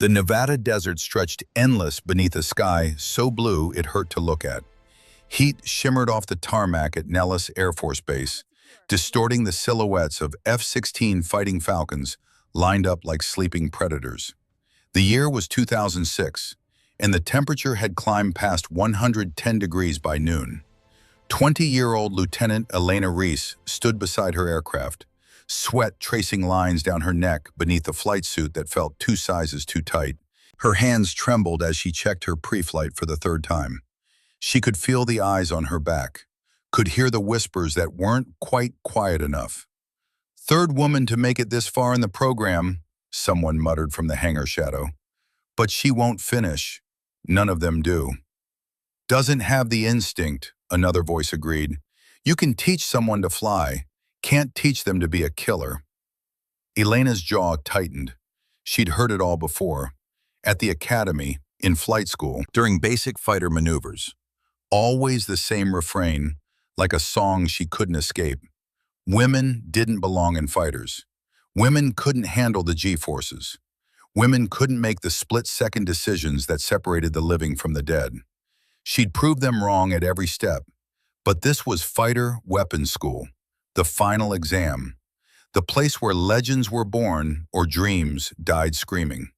The Nevada desert stretched endless beneath a sky so blue it hurt to look at. Heat shimmered off the tarmac at Nellis Air Force Base, distorting the silhouettes of F-16 Fighting Falcons lined up like sleeping predators. The year was 2006, and the temperature had climbed past 110 degrees by noon. 20-year-old Lieutenant Elena Reese stood beside her aircraft, sweat tracing lines down her neck beneath a flight suit that felt 2 sizes too tight. Her hands trembled as she checked her pre-flight for the 3rd time. She could feel the eyes on her back, could hear the whispers that weren't quite quiet enough. "Third woman to make it this far in the program," someone muttered from the hangar shadow. "But she won't finish. None of them do." "Doesn't have the instinct," another voice agreed. "You can teach someone to fly, can't teach them to be a killer." Elena's jaw tightened. She'd heard it all before. At the academy, in flight school, during basic fighter maneuvers. Always the same refrain, like a song she couldn't escape. Women didn't belong in fighters. Women couldn't handle the G-forces. Women couldn't make the split-second decisions that separated the living from the dead. She'd proved them wrong at every step. But this was fighter weapons school, the final exam, the place where legends were born or dreams died screaming.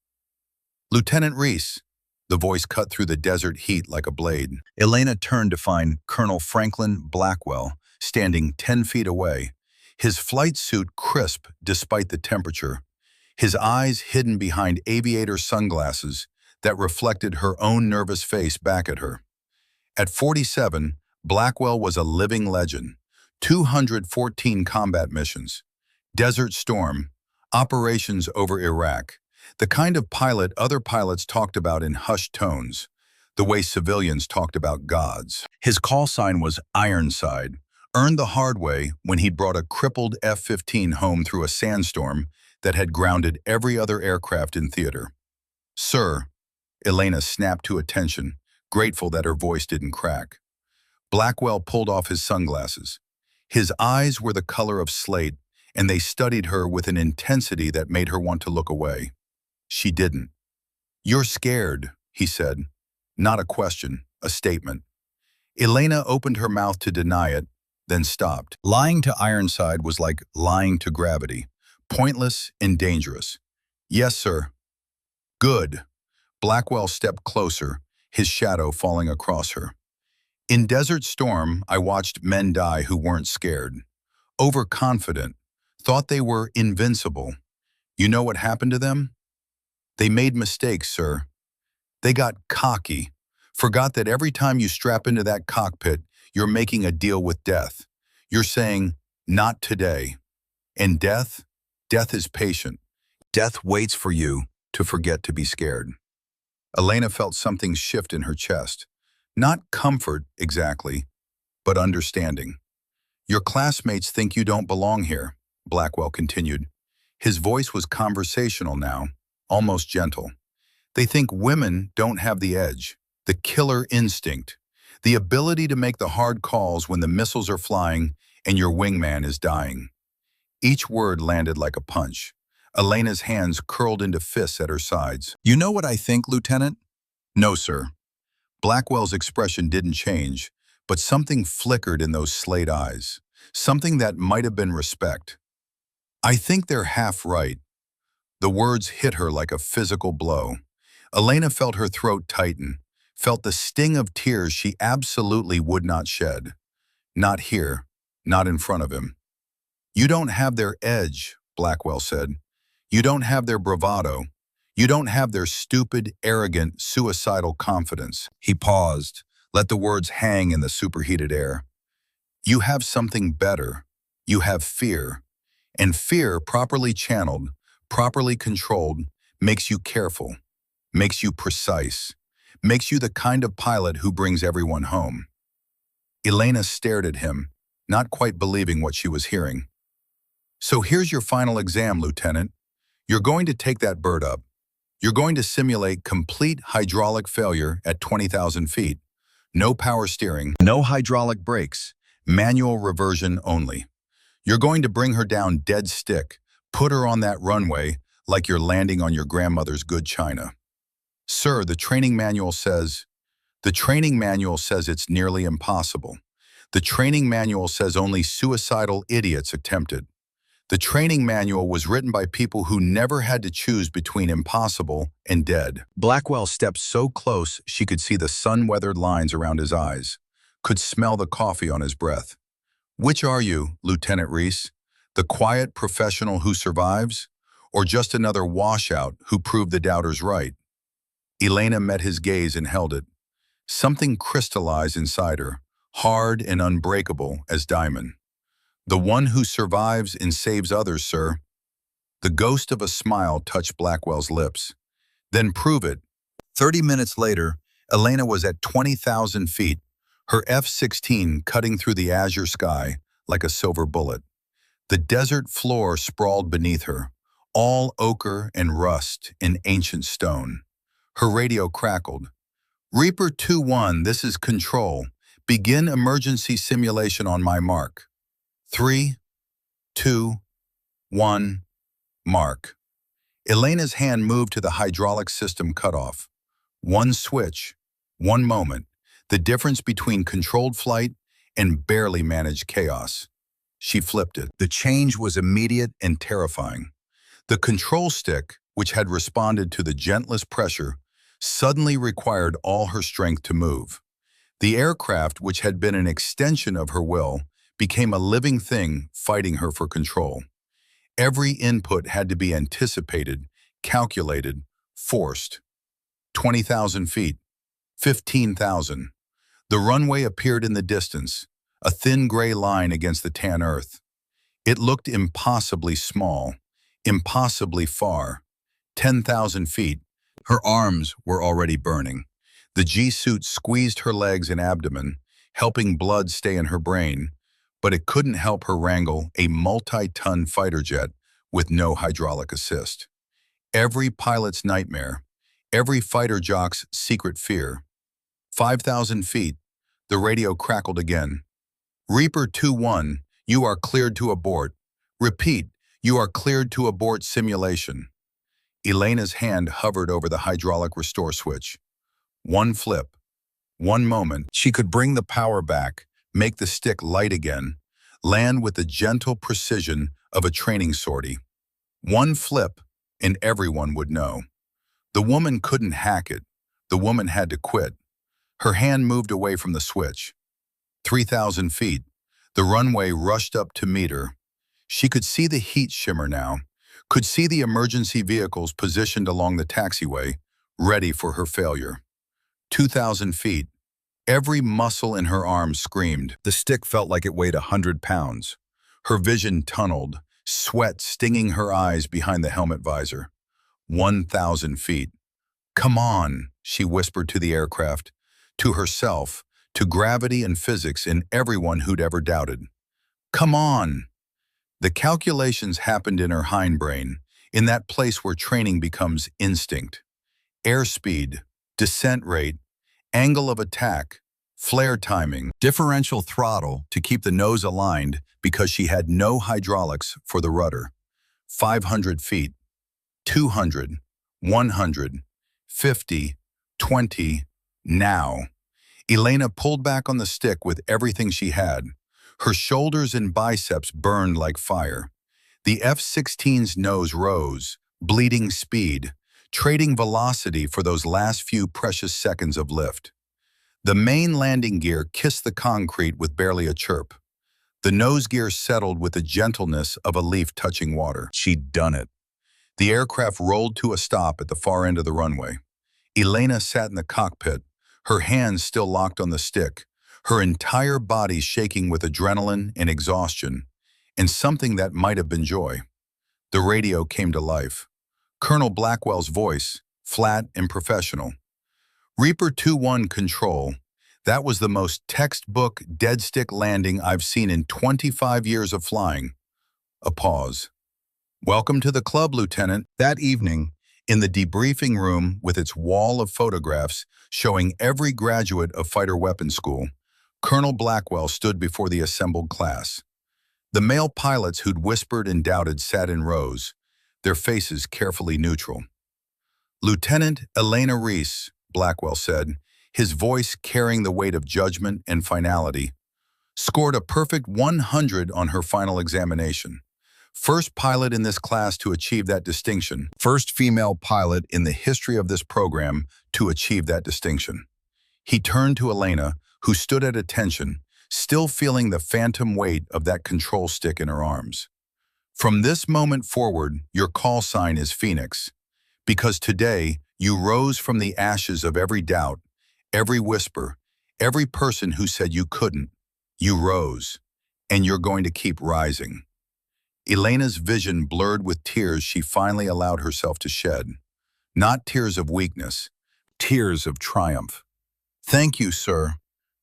"Lieutenant Reese," the voice cut through the desert heat like a blade. Elena turned to find Colonel Franklin Blackwell standing 10 feet away, his flight suit crisp despite the temperature, his eyes hidden behind aviator sunglasses that reflected her own nervous face back at her. At 47, Blackwell was a living legend. 214 combat missions, Desert Storm, operations over Iraq, the kind of pilot other pilots talked about in hushed tones, the way civilians talked about gods. His call sign was Ironside, earned the hard way when he'd brought a crippled F-15 home through a sandstorm that had grounded every other aircraft in theater. "Sir," Elena snapped to attention, grateful that her voice didn't crack. Blackwell pulled off his sunglasses. His eyes were the color of slate, and they studied her with an intensity that made her want to look away. She didn't. "You're scared," he said. Not a question, a statement. Elena opened her mouth to deny it, then stopped. Lying to Ironside was like lying to gravity, pointless and dangerous. "Yes, sir." "Good." Blackwell stepped closer, his shadow falling across her. "In Desert Storm, I watched men die who weren't scared. Overconfident, thought they were invincible. You know what happened to them? They made mistakes, sir. They got cocky, forgot that every time you strap into that cockpit, you're making a deal with death. You're saying, 'Not today.' And death is patient. Death waits for you to forget to be scared." Elena felt something shift in her chest. Not comfort, exactly, but understanding. "Your classmates think you don't belong here," Blackwell continued. His voice was conversational now, almost gentle. "They think women don't have the edge, the killer instinct, the ability to make the hard calls when the missiles are flying and your wingman is dying." Each word landed like a punch. Elena's hands curled into fists at her sides. "You know what I think, Lieutenant?" "No, sir." Blackwell's expression didn't change, but something flickered in those slate eyes, something that might have been respect. "I think they're half right." The words hit her like a physical blow. Elena felt her throat tighten, felt the sting of tears she absolutely would not shed. Not here, not in front of him. "You don't have their edge," Blackwell said. "You don't have their bravado. You don't have their stupid, arrogant, suicidal confidence." He paused, let the words hang in the superheated air. "You have something better. You have fear. And fear, properly channeled, properly controlled, makes you careful, makes you precise, makes you the kind of pilot who brings everyone home." Elena stared at him, not quite believing what she was hearing. "So here's your final exam, Lieutenant. You're going to take that bird up. You're going to simulate complete hydraulic failure at 20,000 feet. No power steering, no hydraulic brakes, manual reversion only. You're going to bring her down dead stick, put her on that runway, like you're landing on your grandmother's good china. Sir, the training manual says it's nearly impossible. The training manual says only suicidal idiots attempt it. The training manual was written by people who never had to choose between impossible and dead. Blackwell stepped so close she could see the sun-weathered lines around his eyes, could smell the coffee on his breath. Which are you, Lieutenant Reese? The quiet professional who survives? Or just another washout who proved the doubters right? Elena met his gaze and held it. Something crystallized inside her, hard and unbreakable as diamond. The one who survives and saves others, sir. The ghost of a smile touched Blackwell's lips. Then prove it. 30 minutes later, Elena was at 20,000 feet, her F-16 cutting through the azure sky like a silver bullet. The desert floor sprawled beneath her, all ochre and rust in ancient stone. Her radio crackled. Reaper 2-1, this is Control. Begin emergency simulation on my mark. 3, 2, 1, mark. Elena's hand moved to the hydraulic system cutoff. One switch, one moment, the difference between controlled flight and barely managed chaos. She flipped it. The change was immediate and terrifying. The control stick, which had responded to the gentlest pressure, suddenly required all her strength to move. The aircraft, which had been an extension of her will, became a living thing fighting her for control. Every input had to be anticipated, calculated, forced. 20,000 feet, 15,000. The runway appeared in the distance, a thin gray line against the tan earth. It looked impossibly small, impossibly far. 10,000 feet. Her arms were already burning. The G-suit squeezed her legs and abdomen, helping blood stay in her brain, but it couldn't help her wrangle a multi-ton fighter jet with no hydraulic assist. Every pilot's nightmare, every fighter jock's secret fear. 5,000 feet, the radio crackled again. Reaper 2-1, you are cleared to abort. Repeat, you are cleared to abort simulation. Elena's hand hovered over the hydraulic restore switch. One flip, one moment, she could bring the power back, make the stick light again, land with the gentle precision of a training sortie. One flip, and everyone would know. The woman couldn't hack it. The woman had to quit. Her hand moved away from the switch. 3,000 feet. The runway rushed up to meet her. She could see the heat shimmer now, could see the emergency vehicles positioned along the taxiway, ready for her failure. 2,000 feet. Every muscle in her arm screamed. The stick felt like it weighed 100 pounds. Her vision tunneled, sweat stinging her eyes behind the helmet visor. 1,000 feet. Come on, she whispered to the aircraft, to herself, to gravity and physics and everyone who'd ever doubted. Come on! The calculations happened in her hindbrain, in that place where training becomes instinct. Airspeed, descent rate, angle of attack, flare timing, differential throttle to keep the nose aligned because she had no hydraulics for the rudder. 500 feet, 200, 100, 50, 20, now. Elena pulled back on the stick with everything she had. Her shoulders and biceps burned like fire. The F-16's nose rose, bleeding speed, trading velocity for those last few precious seconds of lift. The main landing gear kissed the concrete with barely a chirp. The nose gear settled with the gentleness of a leaf touching water. She'd done it. The aircraft rolled to a stop at the far end of the runway. Elena sat in the cockpit, her hands still locked on the stick, her entire body shaking with adrenaline and exhaustion, and something that might have been joy. The radio came to life. Colonel Blackwell's voice, flat and professional. Reaper 2-1 control. That was the most textbook dead stick landing I've seen in 25 years of flying. A pause. Welcome to the club, Lieutenant. That evening, in the debriefing room with its wall of photographs showing every graduate of fighter weapons school, Colonel Blackwell stood before the assembled class. The male pilots who'd whispered and doubted sat in rows, their faces carefully neutral. "Lieutenant Elena Reese," Blackwell said, his voice carrying the weight of judgment and finality, scored a perfect 100 on her final examination. First pilot in this class to achieve that distinction. First female pilot in the history of this program to achieve that distinction. He turned to Elena, who stood at attention, still feeling the phantom weight of that control stick in her arms. "From this moment forward, your call sign is Phoenix, because today you rose from the ashes of every doubt, every whisper, every person who said you couldn't. You rose, and you're going to keep rising." Elena's vision blurred with tears she finally allowed herself to shed. Not tears of weakness, tears of triumph. "Thank you, sir."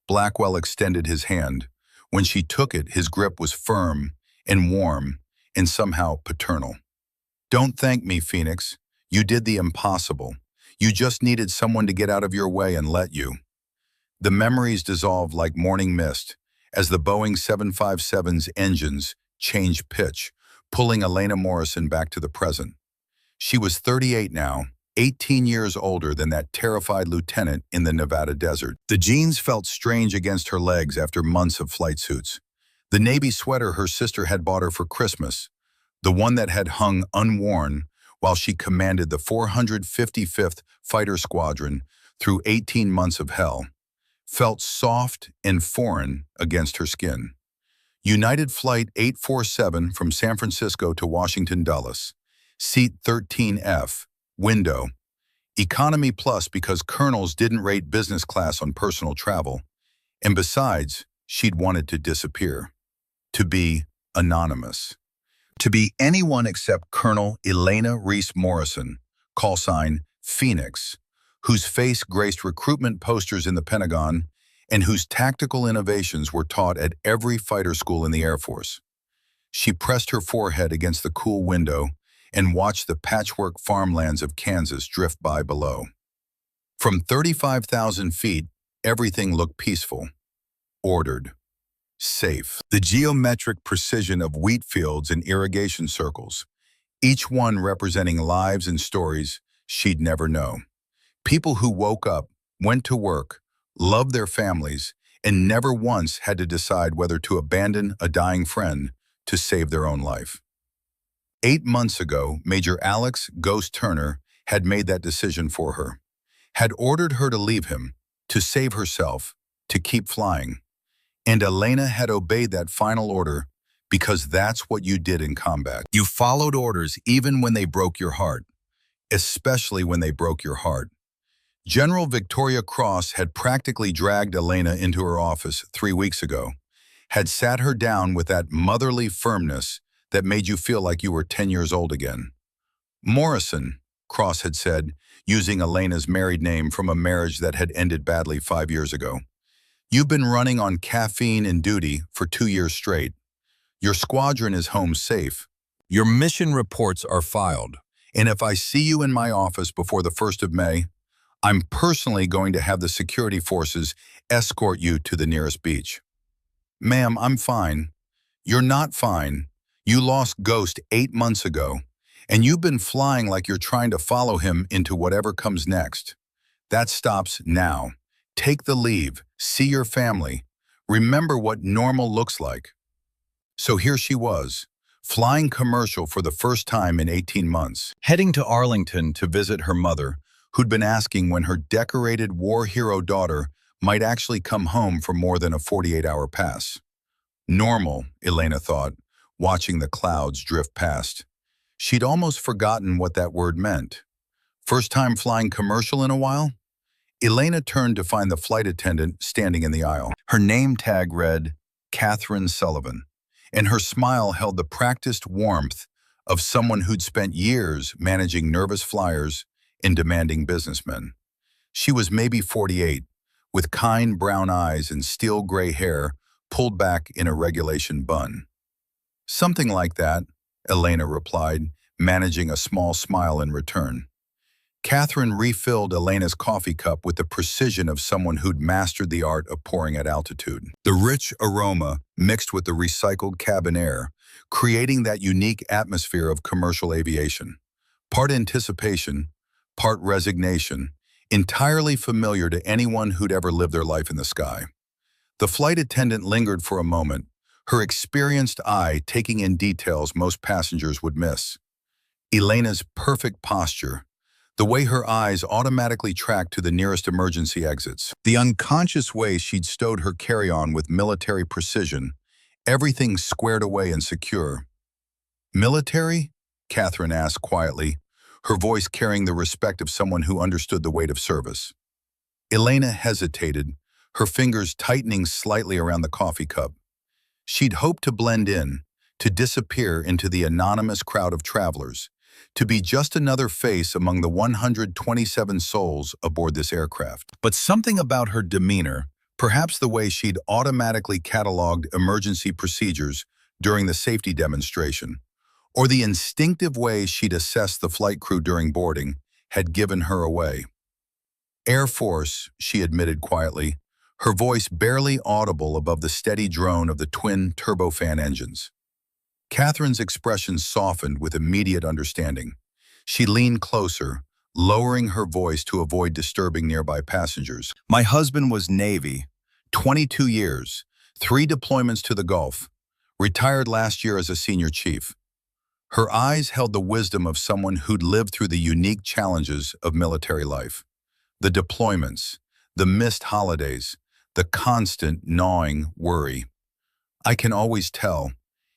Blackwell extended his hand. When she took it, his grip was firm and warm and somehow paternal. "Don't thank me, Phoenix. You did the impossible. You just needed someone to get out of your way and let you." The memories dissolved like morning mist as the Boeing 757's engines changed pitch, pulling Elena Morrison back to the present. She was 38 now, 18 years older than that terrified lieutenant in the Nevada desert. The jeans felt strange against her legs after months of flight suits. The navy sweater her sister had bought her for Christmas, the one that had hung unworn while she commanded the 455th Fighter Squadron through 18 months of hell, felt soft and foreign against her skin. United Flight 847 from San Francisco to Washington Dulles. Seat 13F. Window. Economy plus because colonels didn't rate business class on personal travel. And besides, she'd wanted to disappear. To be anonymous. To be anyone except Colonel Elena Reese Morrison, call sign Phoenix, whose face graced recruitment posters in the Pentagon and whose tactical innovations were taught at every fighter school in the Air Force. She pressed her forehead against the cool window and watched the patchwork farmlands of Kansas drift by below. From 35,000 feet, everything looked peaceful, ordered, safe. The geometric precision of wheat fields and irrigation circles, each one representing lives and stories she'd never know. People who woke up, went to work, loved their families, and never once had to decide whether to abandon a dying friend to save their own life. 8 months ago, Major Alex "Ghost" Turner had made that decision for her, had ordered her to leave him, to save herself, to keep flying. And Elena had obeyed that final order because that's what you did in combat. You followed orders even when they broke your heart, especially when they broke your heart. General Victoria Cross had practically dragged Elena into her office 3 weeks ago, had sat her down with that motherly firmness that made you feel like you were 10 years old again. "Morrison," Cross had said, using Elena's married name from a marriage that had ended badly 5 years ago. "You've been running on caffeine and duty for 2 years straight. Your squadron is home safe. Your mission reports are filed. And if I see you in my office before the 1st of May, I'm personally going to have the security forces escort you to the nearest beach." "Ma'am, I'm fine." "You're not fine. You lost Ghost 8 months ago, and you've been flying like you're trying to follow him into whatever comes next. That stops now. Take the leave, see your family, remember what normal looks like." So here she was, flying commercial for the first time in 18 months, heading to Arlington to visit her mother, who'd been asking when her decorated war hero daughter might actually come home for more than a 48-hour pass. Normal, Elena thought, watching the clouds drift past. She'd almost forgotten what that word meant. First time flying commercial in a while? Elena turned to find the flight attendant standing in the aisle. Her name tag read, Catherine Sullivan, and her smile held the practiced warmth of someone who'd spent years managing nervous flyers and demanding businessmen. She was maybe 48, with kind brown eyes and steel gray hair pulled back in a regulation bun. "Something like that," Elena replied, managing a small smile in return. Catherine refilled Elena's coffee cup with the precision of someone who'd mastered the art of pouring at altitude. The rich aroma mixed with the recycled cabin air, creating that unique atmosphere of commercial aviation. Part anticipation, part resignation, entirely familiar to anyone who'd ever lived their life in the sky. The flight attendant lingered for a moment, her experienced eye taking in details most passengers would miss. Elena's perfect posture, the way her eyes automatically tracked to the nearest emergency exits, the unconscious way she'd stowed her carry-on with military precision, everything squared away and secure. "Military?" Catherine asked quietly, her voice carrying the respect of someone who understood the weight of service. Elena hesitated, her fingers tightening slightly around the coffee cup. She'd hoped to blend in, to disappear into the anonymous crowd of travelers, to be just another face among the 127 souls aboard this aircraft. But something about her demeanor, perhaps the way she'd automatically cataloged emergency procedures during the safety demonstration, or the instinctive way she'd assessed the flight crew during boarding, had given her away. "Air Force," she admitted quietly, her voice barely audible above the steady drone of the twin turbofan engines. Catherine's expression softened with immediate understanding. She leaned closer, lowering her voice to avoid disturbing nearby passengers. "My husband was Navy, 22 years, 3 deployments to the Gulf, retired last year as a senior chief." Her eyes held the wisdom of someone who'd lived through the unique challenges of military life. The deployments, the missed holidays, the constant gnawing worry. "I can always tell.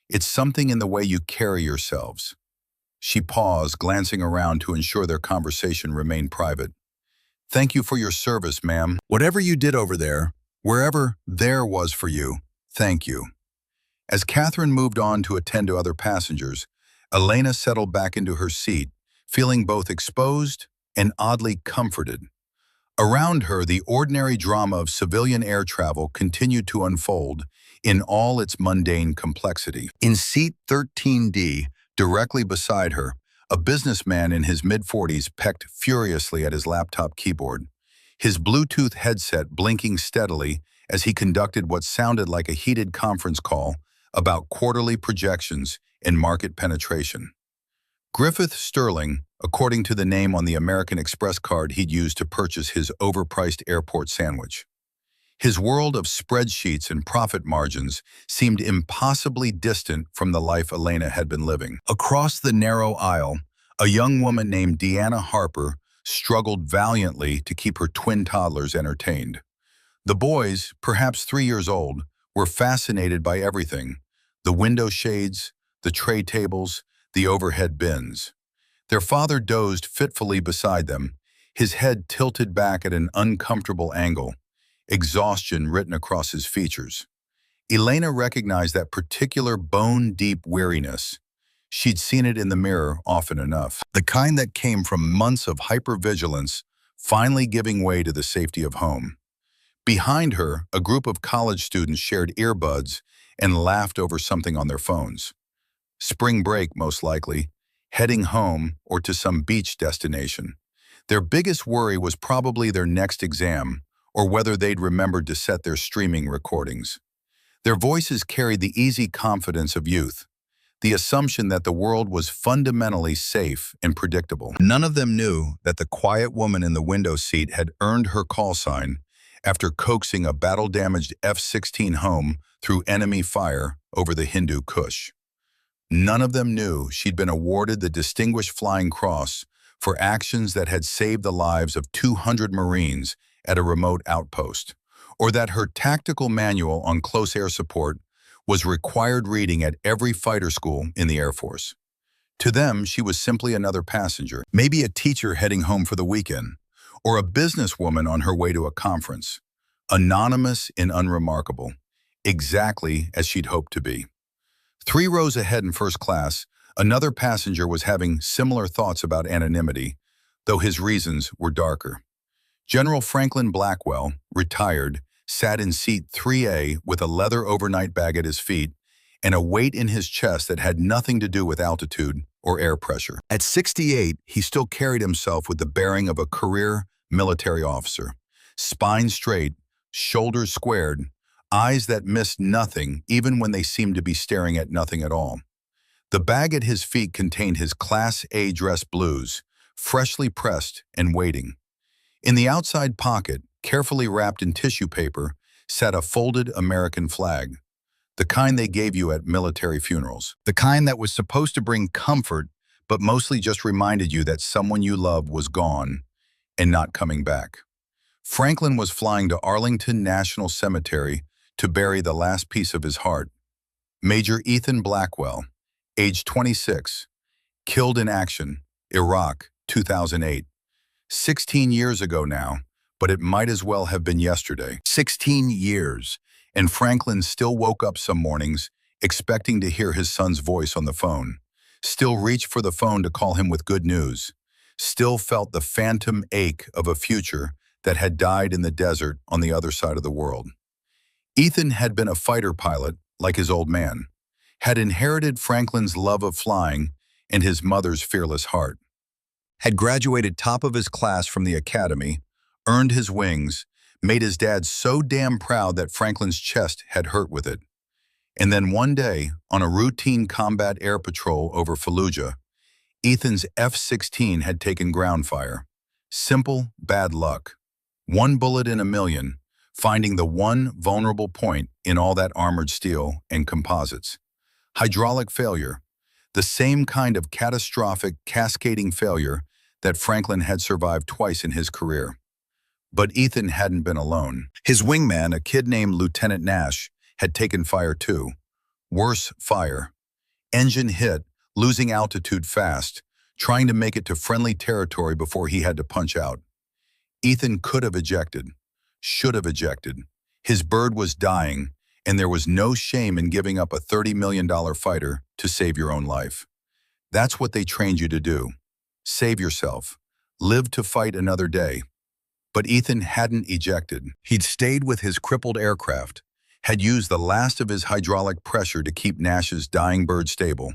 It's something in the way you carry yourselves." She paused, glancing around to ensure their conversation remained private. "Thank you for your service, ma'am. Whatever you did over there, wherever there was for you, thank you." As Catherine moved on to attend to other passengers, Elena settled back into her seat, feeling both exposed and oddly comforted. Around her, the ordinary drama of civilian air travel continued to unfold in all its mundane complexity. In seat 13D, directly beside her, a businessman in his mid-40s pecked furiously at his laptop keyboard, his Bluetooth headset blinking steadily as he conducted what sounded like a heated conference call about quarterly projections and market penetration. Griffith Sterling, according to the name on the American Express card he'd used to purchase his overpriced airport sandwich. His world of spreadsheets and profit margins seemed impossibly distant from the life Elena had been living. Across the narrow aisle, a young woman named Deanna Harper struggled valiantly to keep her twin toddlers entertained. The boys, perhaps 3 years old, were fascinated by everything: the window shades, the tray tables, the overhead bins. Their father dozed fitfully beside them, his head tilted back at an uncomfortable angle, exhaustion written across his features. Elena recognized that particular bone-deep weariness. She'd seen it in the mirror often enough. The kind that came from months of hypervigilance finally giving way to the safety of home. Behind her, a group of college students shared earbuds and laughed over something on their phones. Spring break, most likely, heading home or to some beach destination. Their biggest worry was probably their next exam, or whether they'd remembered to set their streaming recordings. Their voices carried the easy confidence of youth, the assumption that the world was fundamentally safe and predictable. None of them knew that the quiet woman in the window seat had earned her call sign after coaxing a battle-damaged F-16 home through enemy fire over the Hindu Kush. None of them knew she'd been awarded the Distinguished Flying Cross for actions that had saved the lives of 200 Marines at a remote outpost, or that her tactical manual on close air support was required reading at every fighter school in the Air Force. To them, she was simply another passenger, maybe a teacher heading home for the weekend, or a businesswoman on her way to a conference, anonymous and unremarkable, exactly as she'd hoped to be. 3 rows ahead in first class, another passenger was having similar thoughts about anonymity, though his reasons were darker. General Franklin Blackwell, retired, sat in seat 3A with a leather overnight bag at his feet and a weight in his chest that had nothing to do with altitude or air pressure. At 68, he still carried himself with the bearing of a career military officer. Spine straight, shoulders squared, eyes that missed nothing even when they seemed to be staring at nothing at all. The bag at his feet contained his Class A dress blues, freshly pressed and waiting. In the outside pocket, carefully wrapped in tissue paper, sat a folded American flag, the kind they gave you at military funerals, the kind that was supposed to bring comfort but mostly just reminded you that someone you loved was gone and not coming back. Franklin was flying to Arlington National Cemetery to bury the last piece of his heart. Major Ethan Blackwell, age 26, killed in action, Iraq, 2008. 16 years ago now, but it might as well have been yesterday. 16 years, and Franklin still woke up some mornings expecting to hear his son's voice on the phone, still reached for the phone to call him with good news, still felt the phantom ache of a future that had died in the desert on the other side of the world. Ethan had been a fighter pilot, like his old man, had inherited Franklin's love of flying and his mother's fearless heart, had graduated top of his class from the academy, earned his wings, made his dad so damn proud that Franklin's chest had hurt with it. And then one day, on a routine combat air patrol over Fallujah, Ethan's F-16 had taken ground fire. Simple, bad luck. One bullet in a million, finding the one vulnerable point in all that armored steel and composites. Hydraulic failure, the same kind of catastrophic, cascading failure that Franklin had survived twice in his career. But Ethan hadn't been alone. His wingman, a kid named Lieutenant Nash, had taken fire too. Worse fire. Engine hit, losing altitude fast, trying to make it to friendly territory before he had to punch out. Ethan could have ejected, should have ejected. His bird was dying, and there was no shame in giving up a $30 million fighter to save your own life. That's what they trained you to do. Save yourself. Live to fight another day. But Ethan hadn't ejected. He'd stayed with his crippled aircraft, had used the last of his hydraulic pressure to keep Nash's dying bird stable,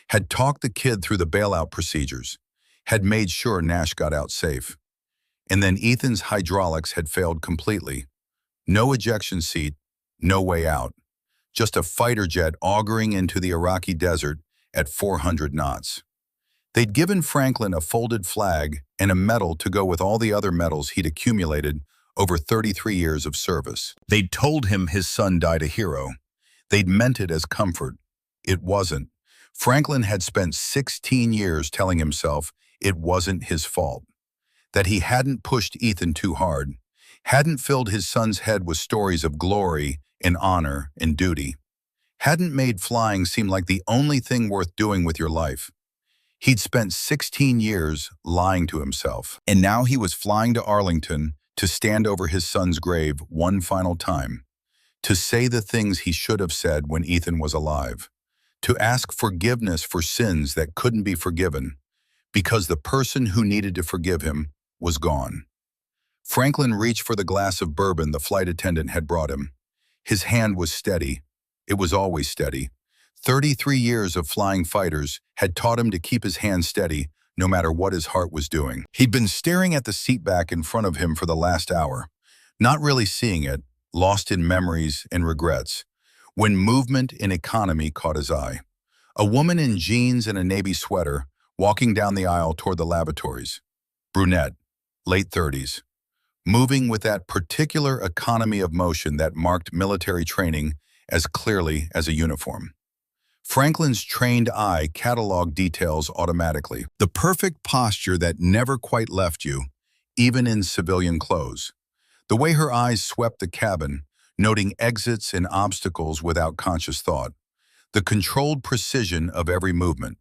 had talked the kid through the bailout procedures, had made sure Nash got out safe. And then Ethan's hydraulics had failed completely. No ejection seat, no way out. Just a fighter jet auguring into the Iraqi desert at 400 knots. They'd given Franklin a folded flag and a medal to go with all the other medals he'd accumulated over 33 years of service. They'd told him his son died a hero. They'd meant it as comfort. It wasn't. Franklin had spent 16 years telling himself it wasn't his fault, that he hadn't pushed Ethan too hard, hadn't filled his son's head with stories of glory and honor and duty, hadn't made flying seem like the only thing worth doing with your life. He'd spent 16 years lying to himself, and now he was flying to Arlington to stand over his son's grave one final time, to say the things he should have said when Ethan was alive, to ask forgiveness for sins that couldn't be forgiven, because the person who needed to forgive him was gone. Franklin reached for the glass of bourbon the flight attendant had brought him. His hand was steady. It was always steady. 33 years of flying fighters had taught him to keep his hand steady no matter what his heart was doing. He'd been staring at the seat back in front of him for the last hour, not really seeing it, lost in memories and regrets, when movement in economy caught his eye. A woman in jeans and a navy sweater walking down the aisle toward the lavatories. Brunette, late 30s, moving with that particular economy of motion that marked military training as clearly as a uniform. Franklin's trained eye cataloged details automatically. The perfect posture that never quite left you, even in civilian clothes. The way her eyes swept the cabin, noting exits and obstacles without conscious thought. The controlled precision of every movement.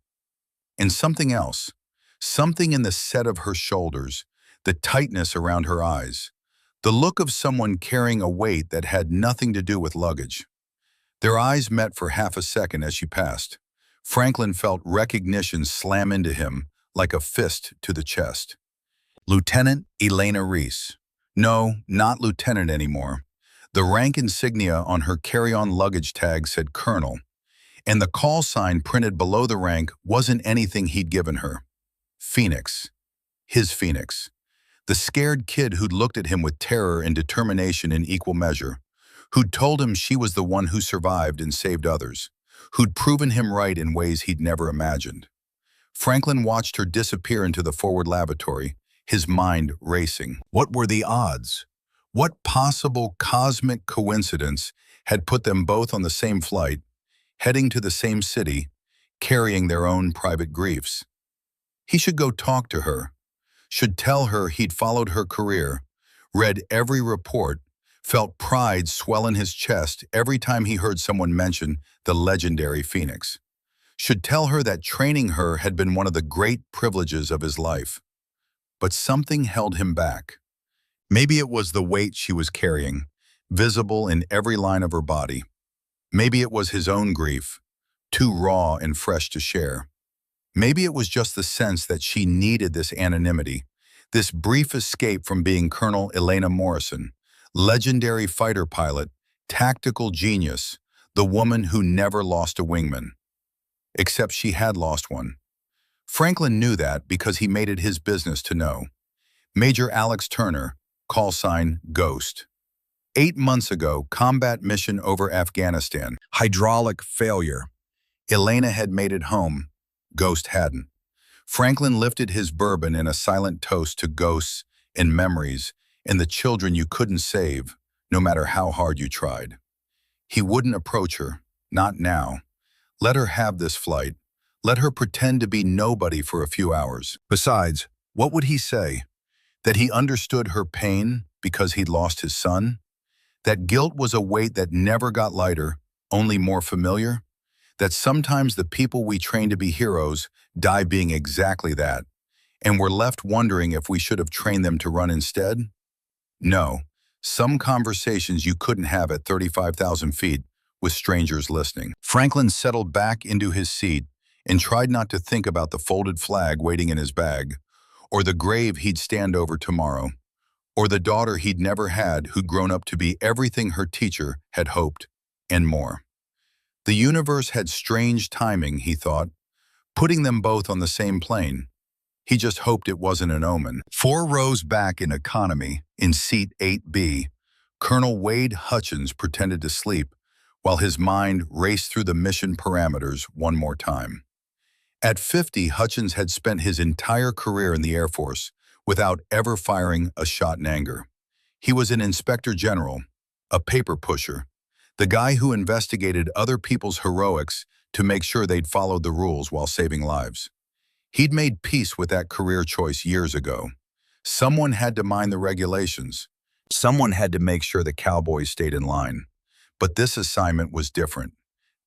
And something else. Something in the set of her shoulders, the tightness around her eyes. The look of someone carrying a weight that had nothing to do with luggage. Their eyes met for half a second as she passed. Franklin felt recognition slam into him like a fist to the chest. Lieutenant Elena Reese. No, not lieutenant anymore. The rank insignia on her carry-on luggage tag said colonel. And the call sign printed below the rank wasn't anything he'd given her. Phoenix. His Phoenix. The scared kid who'd looked at him with terror and determination in equal measure, who'd told him she was the one who survived and saved others, who'd proven him right in ways he'd never imagined. Franklin watched her disappear into the forward lavatory, his mind racing. What were the odds? What possible cosmic coincidence had put them both on the same flight, heading to the same city, carrying their own private griefs? He should go talk to her, should tell her he'd followed her career, read every report, felt pride swell in his chest every time he heard someone mention the legendary Phoenix. Should tell her that training her had been one of the great privileges of his life. But something held him back. Maybe it was the weight she was carrying, visible in every line of her body. Maybe it was his own grief, too raw and fresh to share. Maybe it was just the sense that she needed this anonymity, this brief escape from being Colonel Elena Morrison, legendary fighter pilot, tactical genius, the woman who never lost a wingman. Except she had lost one. Franklin knew that because he made it his business to know. Major Alex Turner, call sign Ghost. 8 months ago, combat mission over Afghanistan. Hydraulic failure. Elena had made it home. Ghost hadn't. Franklin lifted his bourbon in a silent toast to ghosts and memories and the children you couldn't save, no matter how hard you tried. He wouldn't approach her, not now. Let her have this flight. Let her pretend to be nobody for a few hours. Besides, what would he say? That he understood her pain because he'd lost his son? That guilt was a weight that never got lighter, only more familiar? That sometimes the people we train to be heroes die being exactly that, and we're left wondering if we should have trained them to run instead? No, some conversations you couldn't have at 35,000 feet with strangers listening. Franklin settled back into his seat and tried not to think about the folded flag waiting in his bag, or the grave he'd stand over tomorrow, or the daughter he'd never had who'd grown up to be everything her teacher had hoped, and more. The universe had strange timing, he thought, putting them both on the same plane. He just hoped it wasn't an omen. 4 rows back in economy, in seat 8B, Colonel Wade Hutchins pretended to sleep while his mind raced through the mission parameters one more time. At 50, Hutchins had spent his entire career in the Air Force without ever firing a shot in anger. He was an inspector general, a paper pusher, the guy who investigated other people's heroics to make sure they'd followed the rules while saving lives. He'd made peace with that career choice years ago. Someone had to mind the regulations. Someone had to make sure the cowboys stayed in line. But this assignment was different.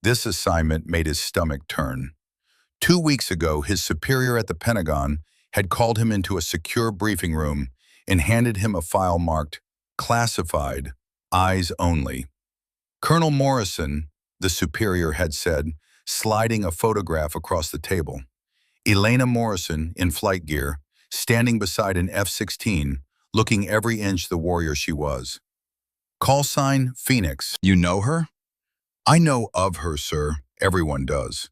This assignment made his stomach turn. 2 weeks ago, his superior at the Pentagon had called him into a secure briefing room and handed him a file marked "Classified, Eyes Only." Colonel Morrison, the superior had said, sliding a photograph across the table. Elena Morrison, in flight gear, standing beside an F-16, looking every inch the warrior she was. Call sign Phoenix. You know her? I know of her, sir. Everyone does.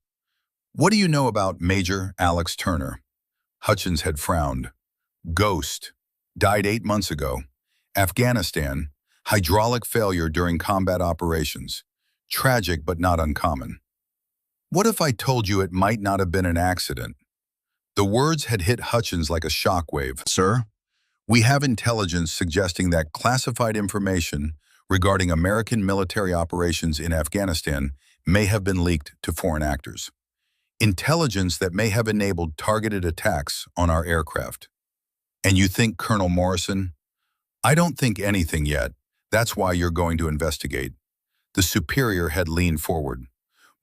What do you know about Major Alex Turner? Hutchins had frowned. Ghost. Died 8 months ago. Afghanistan. Hydraulic failure during combat operations. Tragic but not uncommon. What if I told you it might not have been an accident? The words had hit Hutchins like a shockwave. Sir, we have intelligence suggesting that classified information regarding American military operations in Afghanistan may have been leaked to foreign actors. Intelligence that may have enabled targeted attacks on our aircraft. And you think Colonel Morrison? I don't think anything yet. That's why you're going to investigate. The superior had leaned forward.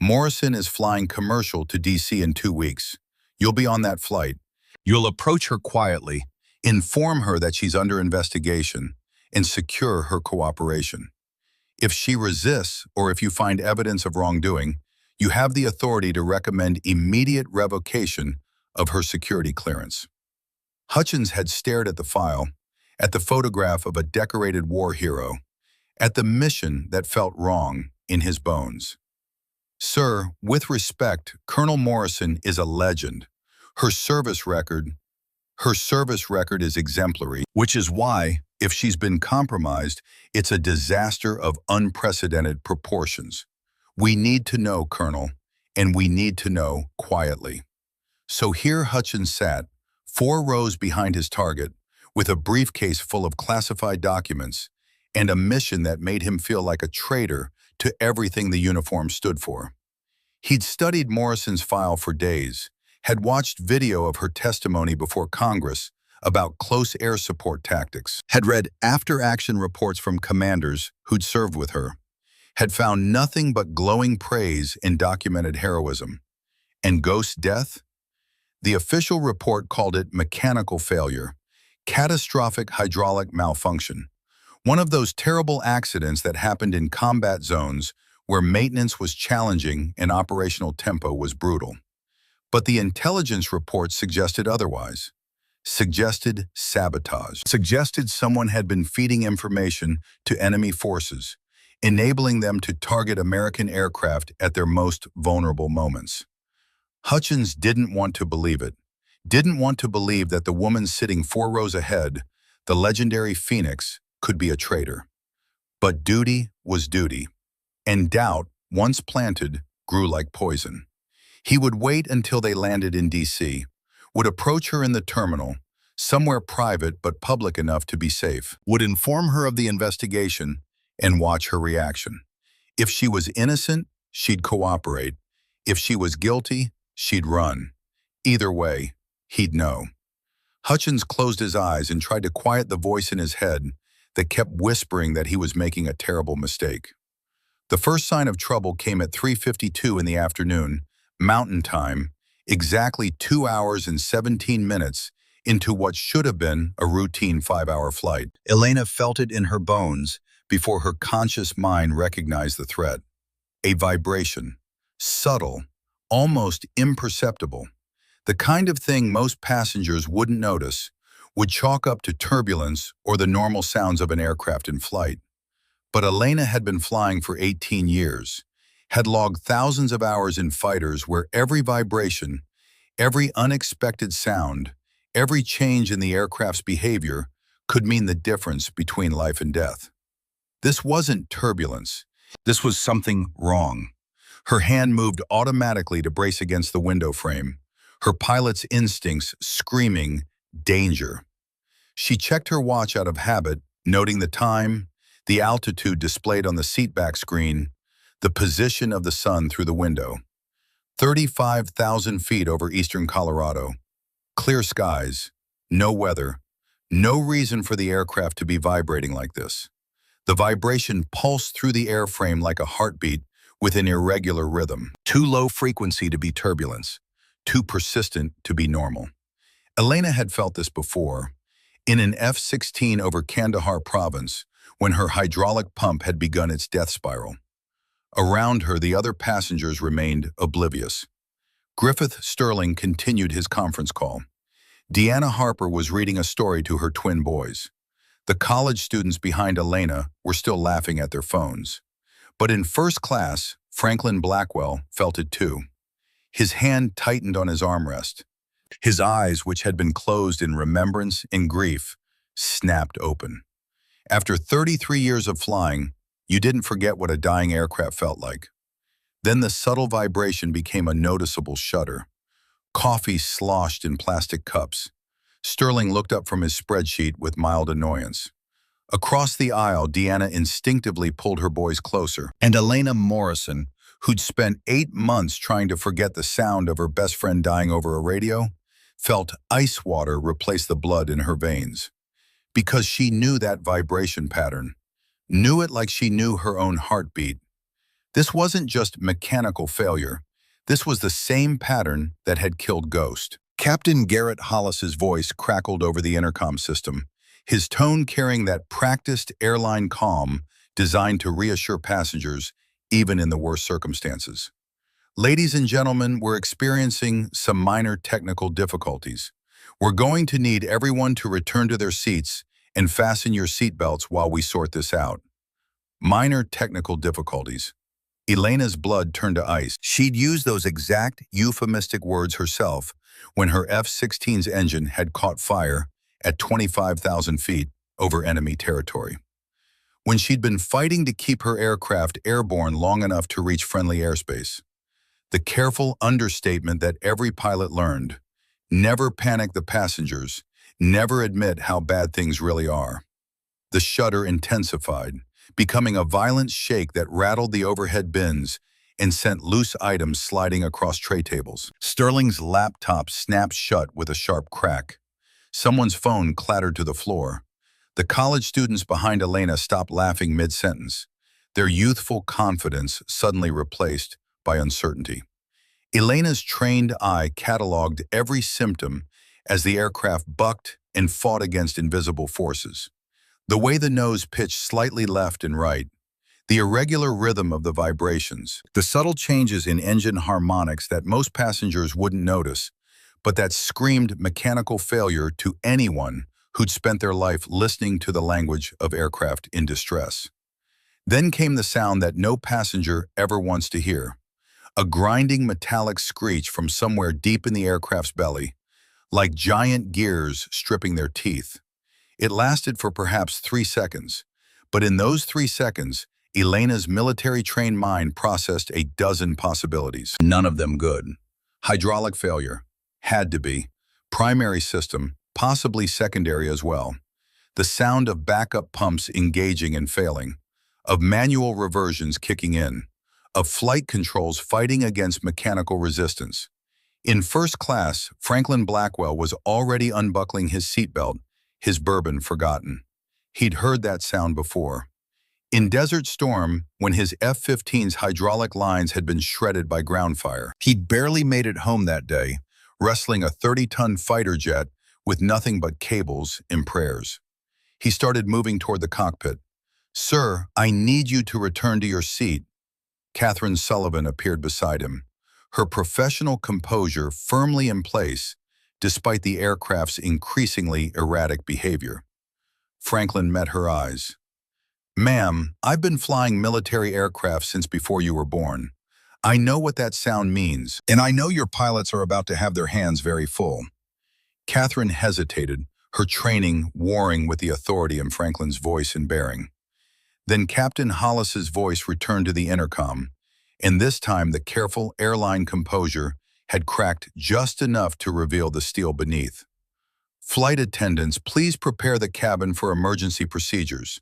Morrison is flying commercial to D.C. in 2 weeks. You'll be on that flight. You'll approach her quietly, inform her that she's under investigation, and secure her cooperation. If she resists, or if you find evidence of wrongdoing, you have the authority to recommend immediate revocation of her security clearance. Hutchins had stared at the file, at the photograph of a decorated war hero, at the mission that felt wrong in his bones. Sir, with respect, Colonel Morrison is a legend. Her service record, her service record is exemplary, which is why, if she's been compromised, it's a disaster of unprecedented proportions. We need to know, Colonel, and we need to know quietly. So here Hutchins sat, 4 rows behind his target, with a briefcase full of classified documents and a mission that made him feel like a traitor to everything the uniform stood for. He'd studied Morrison's file for days, had watched video of her testimony before Congress about close air support tactics, had read after-action reports from commanders who'd served with her, had found nothing but glowing praise in documented heroism. And Ghost's death? The official report called it mechanical failure, catastrophic hydraulic malfunction, one of those terrible accidents that happened in combat zones where maintenance was challenging and operational tempo was brutal. But the intelligence report suggested otherwise. Suggested sabotage. Suggested someone had been feeding information to enemy forces, enabling them to target American aircraft at their most vulnerable moments. Hutchins didn't want to believe it. Didn't want to believe that the woman sitting 4 rows ahead, the legendary Phoenix, could be a traitor. But duty was duty, and doubt, once planted, grew like poison. He would wait until they landed in D.C., would approach her in the terminal, somewhere private but public enough to be safe, would inform her of the investigation and watch her reaction. If she was innocent, she'd cooperate. If she was guilty, she'd run. Either way, he'd know. Hutchins closed his eyes and tried to quiet the voice in his head that kept whispering that he was making a terrible mistake. The first sign of trouble came at 3:52 in the afternoon, Mountain Time, exactly 2 hours and 17 minutes into what should have been a routine 5-hour flight. Elena felt it in her bones before her conscious mind recognized the threat. A vibration, subtle, almost imperceptible, the kind of thing most passengers wouldn't notice, would chalk up to turbulence or the normal sounds of an aircraft in flight. But Elena had been flying for 18 years, had logged thousands of hours in fighters where every vibration, every unexpected sound, every change in the aircraft's behavior could mean the difference between life and death. This wasn't turbulence. This was something wrong. Her hand moved automatically to brace against the window frame, her pilot's instincts screaming, danger. She checked her watch out of habit, noting the time, the altitude displayed on the seatback screen, the position of the sun through the window. 35,000 feet over eastern Colorado. Clear skies, no weather, no reason for the aircraft to be vibrating like this. The vibration pulsed through the airframe like a heartbeat with an irregular rhythm. Too low frequency to be turbulence, too persistent to be normal. Elena had felt this before, in an F-16 over Kandahar province, when her hydraulic pump had begun its death spiral. Around her, the other passengers remained oblivious. Griffith Sterling continued his conference call. Deanna Harper was reading a story to her twin boys. The college students behind Elena were still laughing at their phones. But in first class, Franklin Blackwell felt it too. His hand tightened on his armrest. His eyes, which had been closed in remembrance and grief, snapped open. After 33 years of flying, you didn't forget what a dying aircraft felt like. Then the subtle vibration became a noticeable shudder. Coffee sloshed in plastic cups. Sterling looked up from his spreadsheet with mild annoyance. Across the aisle, Deanna instinctively pulled her boys closer, and Elena Morrison, who'd spent 8 months trying to forget the sound of her best friend dying over a radio, felt ice water replace the blood in her veins. Because she knew that vibration pattern, knew it like she knew her own heartbeat. This wasn't just mechanical failure. This was the same pattern that had killed Ghost. Captain Garrett Hollis's voice crackled over the intercom system, his tone carrying that practiced airline calm designed to reassure passengers even in the worst circumstances. Ladies and gentlemen, we're experiencing some minor technical difficulties. We're going to need everyone to return to their seats and fasten your seatbelts while we sort this out. Minor technical difficulties. Elena's blood turned to ice. She'd used those exact euphemistic words herself when her F-16's engine had caught fire at 25,000 feet over enemy territory. When she'd been fighting to keep her aircraft airborne long enough to reach friendly airspace. The careful understatement that every pilot learned: never panic the passengers, never admit how bad things really are. The shudder intensified, becoming a violent shake that rattled the overhead bins and sent loose items sliding across tray tables. Sterling's laptop snapped shut with a sharp crack. Someone's phone clattered to the floor. The college students behind Elena stopped laughing mid-sentence, their youthful confidence suddenly replaced by uncertainty. Elena's trained eye cataloged every symptom as the aircraft bucked and fought against invisible forces. The way the nose pitched slightly left and right, the irregular rhythm of the vibrations, the subtle changes in engine harmonics that most passengers wouldn't notice, but that screamed mechanical failure to anyone who'd spent their life listening to the language of aircraft in distress. Then came the sound that no passenger ever wants to hear, a grinding metallic screech from somewhere deep in the aircraft's belly, like giant gears stripping their teeth. It lasted for perhaps 3 seconds, but in those 3 seconds, Elena's military-trained mind processed a dozen possibilities. None of them good. Hydraulic failure. Had to be. Primary system, possibly secondary as well. The sound of backup pumps engaging and failing, of manual reversions kicking in, of flight controls fighting against mechanical resistance. In first class, Franklin Blackwell was already unbuckling his seatbelt, his bourbon forgotten. He'd heard that sound before. In Desert Storm, when his F-15's hydraulic lines had been shredded by ground fire. He'd barely made it home that day, wrestling a 30-ton fighter jet with nothing but cables and prayers. He started moving toward the cockpit. "Sir, I need you to return to your seat." Catherine Sullivan appeared beside him, her professional composure firmly in place despite the aircraft's increasingly erratic behavior. Franklin met her eyes. "Ma'am, I've been flying military aircraft since before you were born. I know what that sound means, and I know your pilots are about to have their hands very full." Catherine hesitated, her training warring with the authority in Franklin's voice and bearing. Then Captain Hollis's voice returned to the intercom, and this time the careful airline composure had cracked just enough to reveal the steel beneath. "Flight attendants, please prepare the cabin for emergency procedures.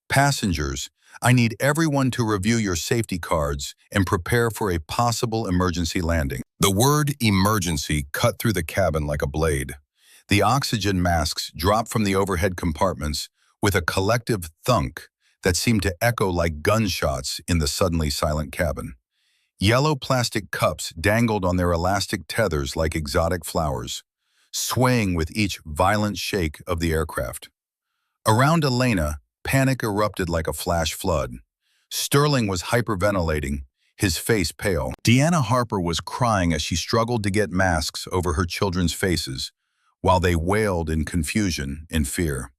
Passengers, I need everyone to review your safety cards and prepare for a possible emergency landing." The word emergency cut through the cabin like a blade. The oxygen masks dropped from the overhead compartments with a collective thunk that seemed to echo like gunshots in the suddenly silent cabin. Yellow plastic cups dangled on their elastic tethers like exotic flowers, swaying with each violent shake of the aircraft. Around Elena, panic erupted like a flash flood. Sterling was hyperventilating, his face pale. Deanna Harper was crying as she struggled to get masks over her children's faces, while they wailed in confusion and fear.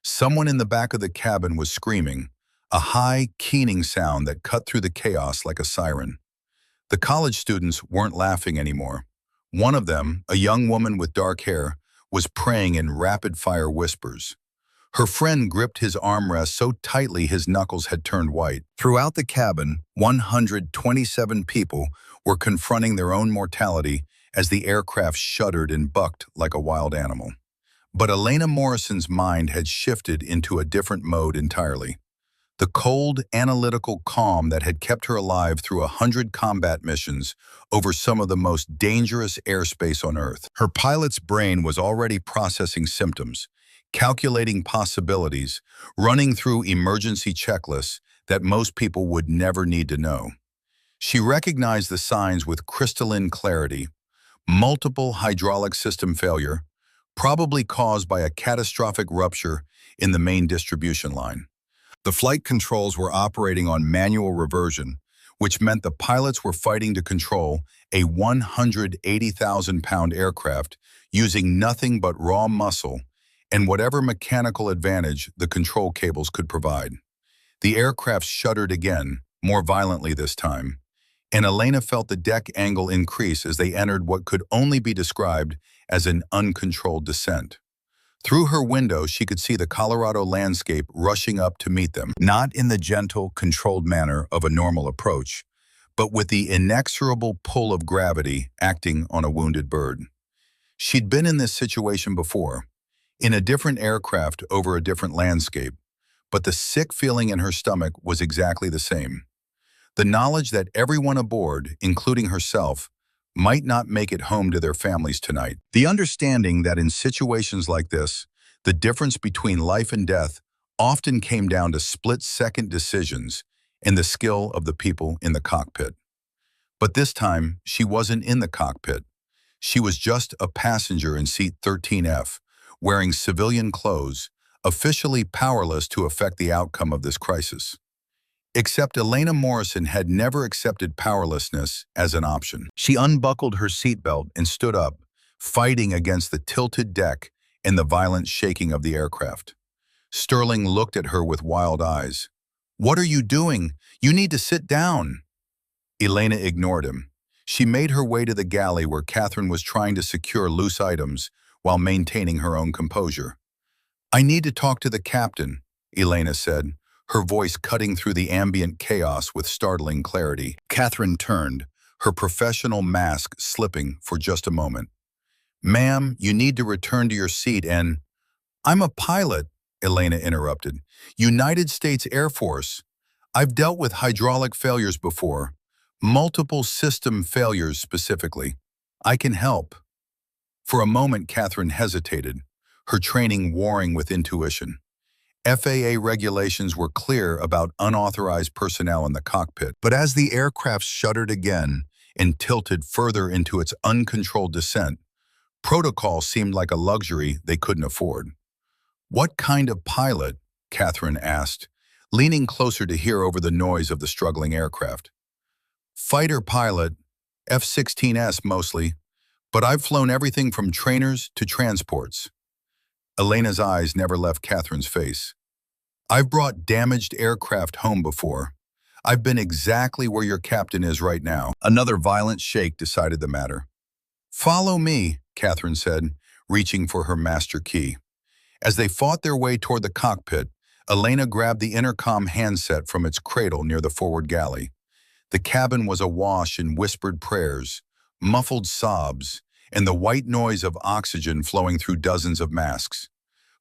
Someone in the back of the cabin was screaming, a high, keening sound that cut through the chaos like a siren. The college students weren't laughing anymore. One of them, a young woman with dark hair, was praying in rapid-fire whispers. Her friend gripped his armrest so tightly his knuckles had turned white. Throughout the cabin, 127 people were confronting their own mortality as the aircraft shuddered and bucked like a wild animal. But Elena Morrison's mind had shifted into a different mode entirely. The cold, analytical calm that had kept her alive through 100 combat missions over some of the most dangerous airspace on Earth. Her pilot's brain was already processing symptoms, calculating possibilities, running through emergency checklists that most people would never need to know. She recognized the signs with crystalline clarity: multiple hydraulic system failure, probably caused by a catastrophic rupture in the main distribution line. The flight controls were operating on manual reversion, which meant the pilots were fighting to control a 180,000-pound aircraft using nothing but raw muscle and whatever mechanical advantage the control cables could provide. The aircraft shuddered again, more violently this time, and Elena felt the deck angle increase as they entered what could only be described as an uncontrolled descent. Through her window, she could see the Colorado landscape rushing up to meet them, not in the gentle, controlled manner of a normal approach, but with the inexorable pull of gravity acting on a wounded bird. She'd been in this situation before, in a different aircraft over a different landscape, but the sick feeling in her stomach was exactly the same. The knowledge that everyone aboard, including herself, might not make it home to their families tonight. The understanding that in situations like this, the difference between life and death often came down to split-second decisions and the skill of the people in the cockpit. But this time, she wasn't in the cockpit. She was just a passenger in seat 13F, wearing civilian clothes, officially powerless to affect the outcome of this crisis. Except Elena Morrison had never accepted powerlessness as an option. She unbuckled her seatbelt and stood up, fighting against the tilted deck and the violent shaking of the aircraft. Sterling looked at her with wild eyes. "What are you doing? You need to sit down." Elena ignored him. She made her way to the galley where Catherine was trying to secure loose items while maintaining her own composure. "I need to talk to the captain," Elena said, her voice cutting through the ambient chaos with startling clarity. Catherine turned, her professional mask slipping for just a moment. "Ma'am, you need to return to your seat and—" "I'm a pilot," Elena interrupted. "United States Air Force. I've dealt with hydraulic failures before. Multiple system failures specifically. I can help." For a moment, Catherine hesitated, her training warring with intuition. FAA regulations were clear about unauthorized personnel in the cockpit, but as the aircraft shuddered again and tilted further into its uncontrolled descent, protocol seemed like a luxury they couldn't afford. "What kind of pilot?" Catherine asked, leaning closer to hear over the noise of the struggling aircraft. "Fighter pilot, F-16S mostly, but I've flown everything from trainers to transports." Elena's eyes never left Catherine's face. "I've brought damaged aircraft home before. I've been exactly where your captain is right now." Another violent shake decided the matter. "Follow me," Catherine said, reaching for her master key. As they fought their way toward the cockpit, Elena grabbed the intercom handset from its cradle near the forward galley. The cabin was awash in whispered prayers, muffled sobs, and the white noise of oxygen flowing through dozens of masks.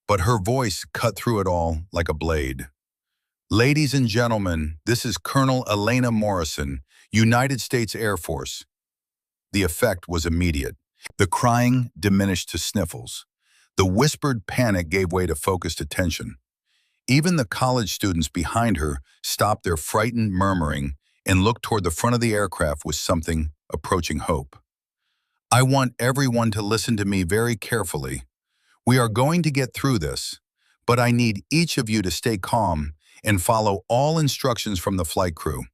But her voice cut through it all like a blade. "Ladies and gentlemen, this is Colonel Elena Morrison, United States Air Force." The effect was immediate. The crying diminished to sniffles. The whispered panic gave way to focused attention. Even the college students behind her stopped their frightened murmuring and looked toward the front of the aircraft with something approaching hope. "I want everyone to listen to me very carefully. We are going to get through this, but I need each of you to stay calm and follow all instructions from the flight crew.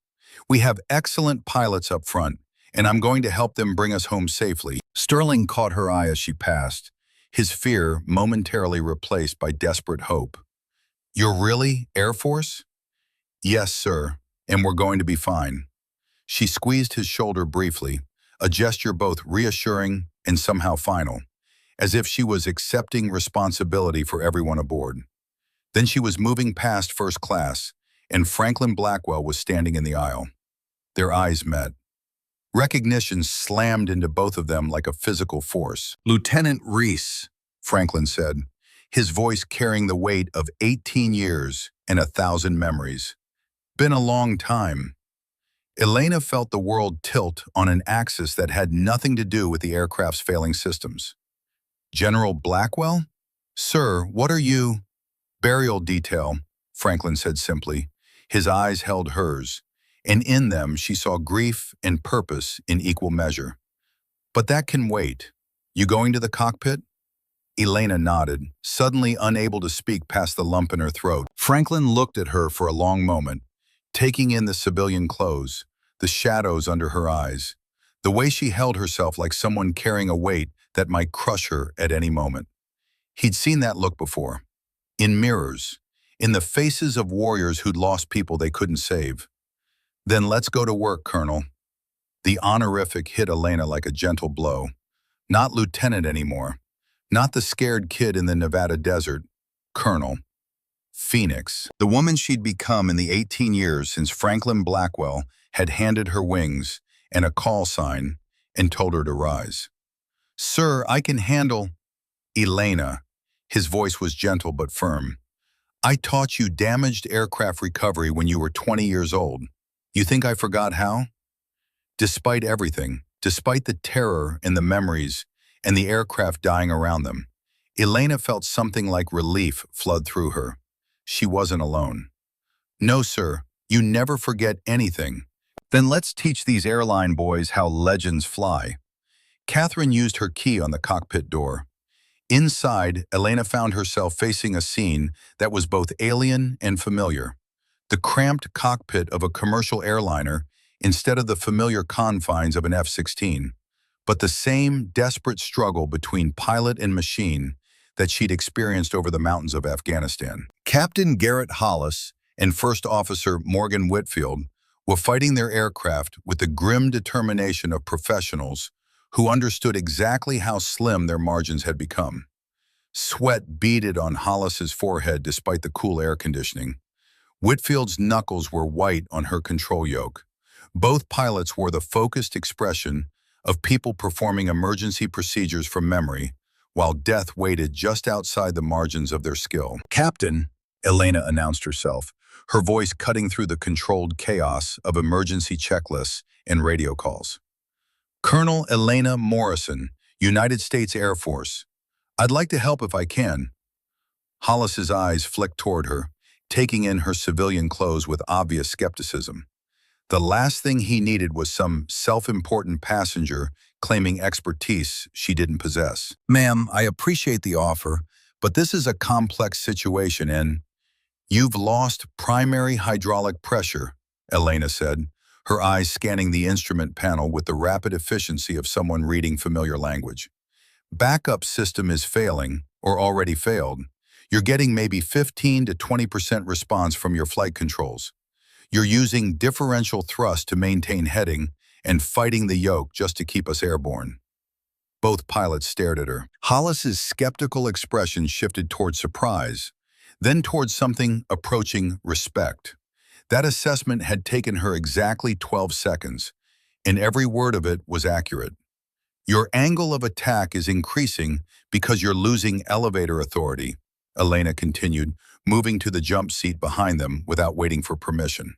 We have excellent pilots up front, and I'm going to help them bring us home safely." Sterling caught her eye as she passed, his fear momentarily replaced by desperate hope. "You're really Air Force?" "Yes, sir, and we're going to be fine." She squeezed his shoulder briefly, a gesture both reassuring and somehow final, as if she was accepting responsibility for everyone aboard. Then she was moving past first class, and Franklin Blackwell was standing in the aisle. Their eyes met. Recognition slammed into both of them like a physical force. "Lieutenant Reese," Franklin said, his voice carrying the weight of 18 years and 1,000 memories. "Been a long time." Elena felt the world tilt on an axis that had nothing to do with the aircraft's failing systems. "General Blackwell? Sir, what are you—" "Burial detail," Franklin said simply. His eyes held hers, and in them she saw grief and purpose in equal measure. "But that can wait. You going to the cockpit?" Elena nodded, suddenly unable to speak past the lump in her throat. Franklin looked at her for a long moment, taking in the civilian clothes, the shadows under her eyes, the way she held herself like someone carrying a weight that might crush her at any moment. He'd seen that look before. In mirrors, in the faces of warriors who'd lost people they couldn't save. Then let's go to work, Colonel. The honorific hit Elena like a gentle blow. Not lieutenant anymore. Not the scared kid in the Nevada desert. Colonel. Phoenix. The woman she'd become in the 18 years since Franklin Blackwell had handed her wings and a call sign and told her to rise. Sir, I can handle... Elena. His voice was gentle but firm. I taught you damaged aircraft recovery when you were 20 years old. You think I forgot how? Despite everything, despite the terror and the memories and the aircraft dying around them, Elena felt something like relief flood through her. She wasn't alone. No, sir, you never forget anything. Then let's teach these airline boys how legends fly. Catherine used her key on the cockpit door. Inside, Elena found herself facing a scene that was both alien and familiar. The cramped cockpit of a commercial airliner instead of the familiar confines of an F-16, but the same desperate struggle between pilot and machine that she'd experienced over the mountains of Afghanistan. Captain Garrett Hollis and First Officer Morgan Whitfield were fighting their aircraft with the grim determination of professionals who understood exactly how slim their margins had become. Sweat beaded on Hollis's forehead despite the cool air conditioning. Whitfield's knuckles were white on her control yoke. Both pilots wore the focused expression of people performing emergency procedures from memory, while death waited just outside the margins of their skill. Captain, Elena announced herself, her voice cutting through the controlled chaos of emergency checklists and radio calls. Colonel Elena Morrison, United States Air Force. I'd like to help if I can. Hollis's eyes flicked toward her, taking in her civilian clothes with obvious skepticism. The last thing he needed was some self-important passenger claiming expertise she didn't possess. Ma'am, I appreciate the offer, but this is a complex situation and you've lost primary hydraulic pressure, Elena said, her eyes scanning the instrument panel with the rapid efficiency of someone reading familiar language. Backup system is failing, or already failed. You're getting maybe 15 to 20% response from your flight controls. You're using differential thrust to maintain heading and fighting the yoke just to keep us airborne. Both pilots stared at her. Hollis's skeptical expression shifted toward surprise, then towards something approaching respect. That assessment had taken her exactly 12 seconds, and every word of it was accurate. Your angle of attack is increasing because you're losing elevator authority, Elena continued, moving to the jump seat behind them without waiting for permission.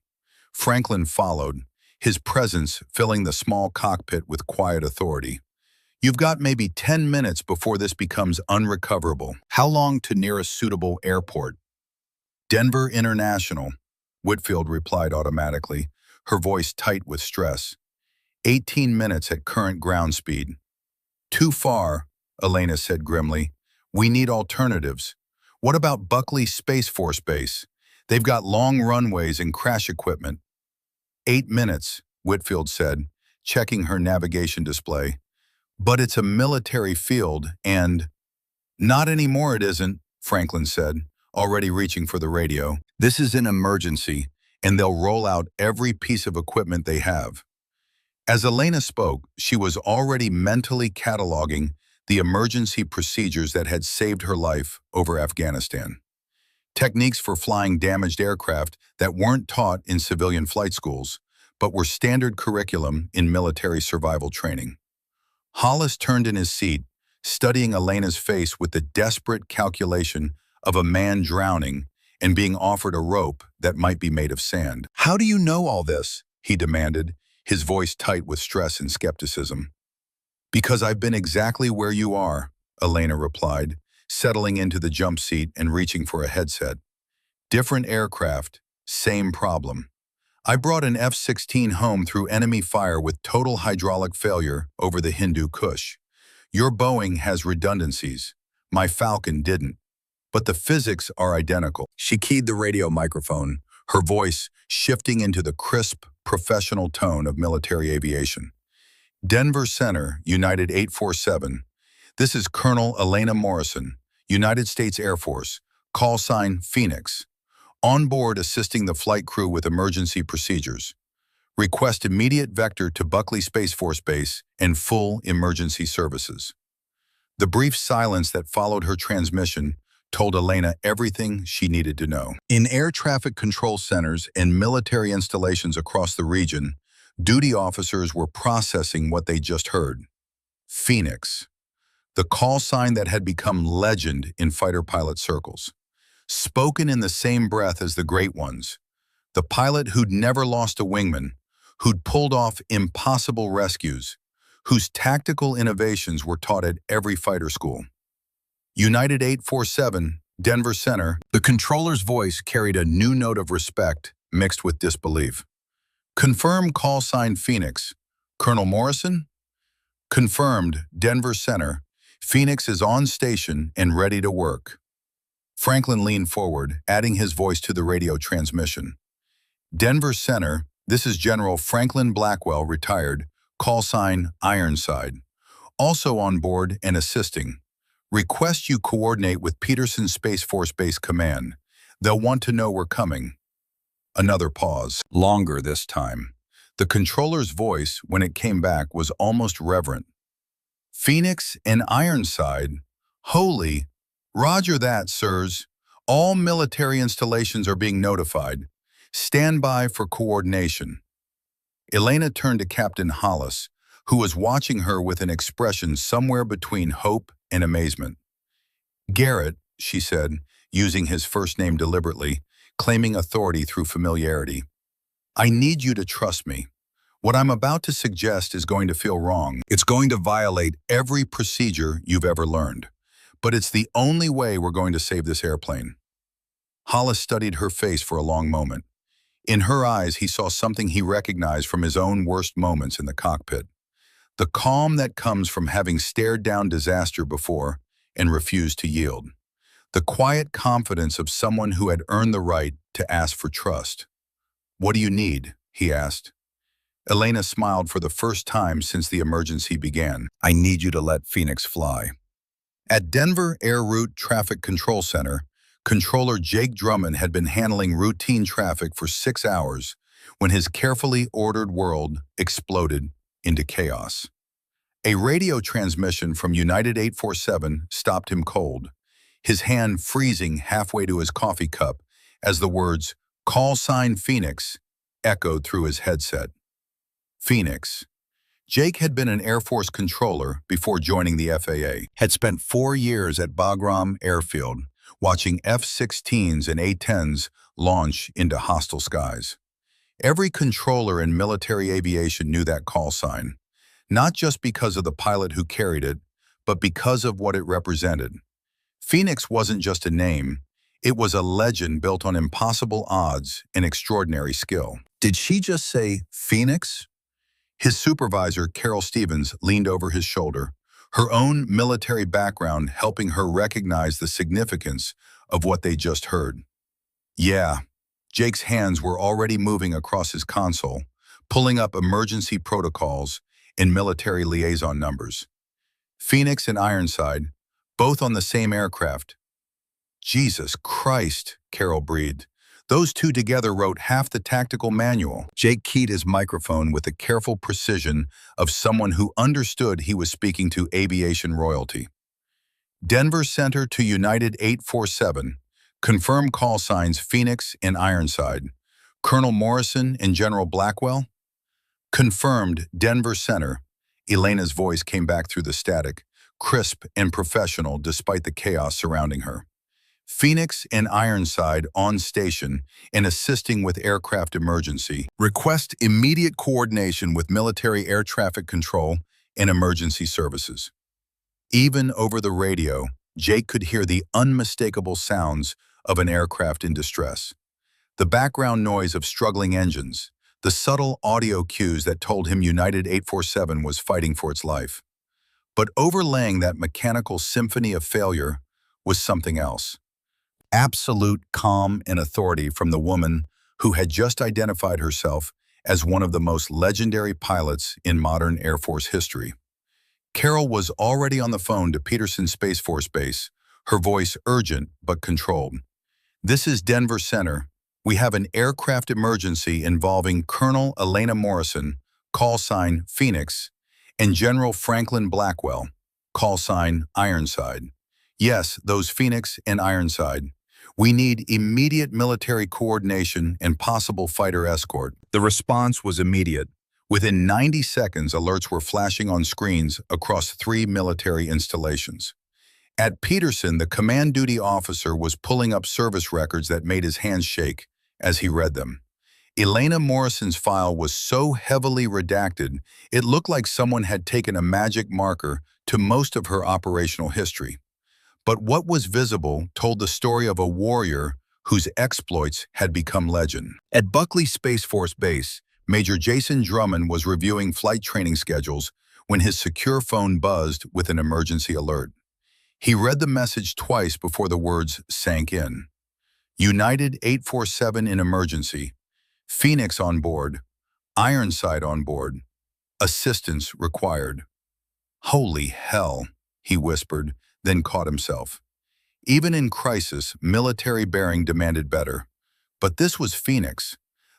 Franklin followed, his presence filling the small cockpit with quiet authority. You've got maybe 10 minutes before this becomes unrecoverable. How long to nearest suitable airport? Denver International, Whitfield replied automatically, her voice tight with stress. 18 minutes at current ground speed. Too far, Elena said grimly. We need alternatives. What about Buckley Space Force Base? They've got long runways and crash equipment. 8 minutes, Whitfield said, checking her navigation display. But it's a military field and... Not anymore it isn't, Franklin said, already reaching for the radio. This is an emergency, and they'll roll out every piece of equipment they have. As Elena spoke, she was already mentally cataloging the emergency procedures that had saved her life over Afghanistan. Techniques for flying damaged aircraft that weren't taught in civilian flight schools, but were standard curriculum in military survival training. Hollis turned in his seat, studying Elena's face with the desperate calculation of a man drowning and being offered a rope that might be made of sand. How do you know all this? He demanded, his voice tight with stress and skepticism. Because I've been exactly where you are, Elena replied, settling into the jump seat and reaching for a headset. Different aircraft, same problem. I brought an F-16 home through enemy fire with total hydraulic failure over the Hindu Kush. Your Boeing has redundancies. My Falcon didn't. But the physics are identical. She keyed the radio microphone, her voice shifting into the crisp, professional tone of military aviation. Denver Center, United 847. This is Colonel Elena Morrison, United States Air Force, call sign Phoenix. On board assisting the flight crew with emergency procedures. Request immediate vector to Buckley Space Force Base and full emergency services. The brief silence that followed her transmission told Elena everything she needed to know. In air traffic control centers and military installations across the region, duty officers were processing what they just heard. Phoenix, the call sign that had become legend in fighter pilot circles. Spoken in the same breath as the great ones, the pilot who'd never lost a wingman, who'd pulled off impossible rescues, whose tactical innovations were taught at every fighter school. United 847, Denver Center, the controller's voice carried a new note of respect mixed with disbelief. Confirm call sign Phoenix. Colonel Morrison? Confirmed, Denver Center. Phoenix is on station and ready to work. Franklin leaned forward, adding his voice to the radio transmission. Denver Center, this is General Franklin Blackwell, retired, call sign Ironside. Also on board and assisting. Request you coordinate with Peterson Space Force Base Command. They'll want to know we're coming. Another pause, longer this time. The controller's voice, when it came back, was almost reverent. Phoenix and Ironside? Holy, roger that, sirs. All military installations are being notified. Stand by for coordination. Elena turned to Captain Hollis, who was watching her with an expression somewhere between hope and amazement. Garrett, she said, using his first name deliberately, claiming authority through familiarity. I need you to trust me. What I'm about to suggest is going to feel wrong. It's going to violate every procedure you've ever learned. But it's the only way we're going to save this airplane. Hollis studied her face for a long moment. In her eyes, he saw something he recognized from his own worst moments in the cockpit. The calm that comes from having stared down disaster before and refused to yield. The quiet confidence of someone who had earned the right to ask for trust. What do you need? He asked. Elena smiled for the first time since the emergency began. I need you to let Phoenix fly. At Denver Air Route Traffic Control Center, Controller Jake Drummond had been handling routine traffic for 6 hours when his carefully ordered world exploded into chaos. A radio transmission from United 847 stopped him cold, his hand freezing halfway to his coffee cup as the words, "Call sign Phoenix," echoed through his headset. Phoenix. Jake had been an Air Force controller before joining the FAA, had spent 4 years at Bagram Airfield, watching F-16s and A-10s launch into hostile skies. Every controller in military aviation knew that call sign, not just because of the pilot who carried it, but because of what it represented. Phoenix wasn't just a name, it was a legend built on impossible odds and extraordinary skill. Did she just say Phoenix? His supervisor, Carol Stevens, leaned over his shoulder, her own military background helping her recognize the significance of what they just heard. Yeah, Jake's hands were already moving across his console, pulling up emergency protocols and military liaison numbers. Phoenix and Ironside, both on the same aircraft. Jesus Christ, Carol breathed. Those two together wrote half the tactical manual. Jake keyed his microphone with the careful precision of someone who understood he was speaking to aviation royalty. Denver Center to United 847. Confirm call signs Phoenix and Ironside. Colonel Morrison and General Blackwell? Confirmed, Denver Center. Elena's voice came back through the static, crisp and professional despite the chaos surrounding her. Phoenix and Ironside on station and assisting with aircraft emergency. Request immediate coordination with military air traffic control and emergency services. Even over the radio, Jake could hear the unmistakable sounds of an aircraft in distress. The background noise of struggling engines, the subtle audio cues that told him United 847 was fighting for its life. But overlaying that mechanical symphony of failure was something else. Absolute calm and authority from the woman who had just identified herself as one of the most legendary pilots in modern Air Force history. Carol was already on the phone to Peterson Space Force Base, her voice urgent but controlled. This is Denver Center. We have an aircraft emergency involving Colonel Elena Morrison, call sign Phoenix, and General Franklin Blackwell, call sign Ironside. Yes, those Phoenix and Ironside. We need immediate military coordination and possible fighter escort. The response was immediate. Within 90 seconds, alerts were flashing on screens across 3 military installations. At Peterson, the command duty officer was pulling up service records that made his hands shake as he read them. Elena Morrison's file was so heavily redacted, it looked like someone had taken a magic marker to most of her operational history. But what was visible told the story of a warrior whose exploits had become legend. At Buckley Space Force Base, Major Jason Drummond was reviewing flight training schedules when his secure phone buzzed with an emergency alert. He read the message twice before the words sank in. United 847 in emergency. Phoenix on board. Ironside on board. Assistance required. Holy hell, he whispered, then caught himself. Even in crisis, military bearing demanded better. But this was Phoenix,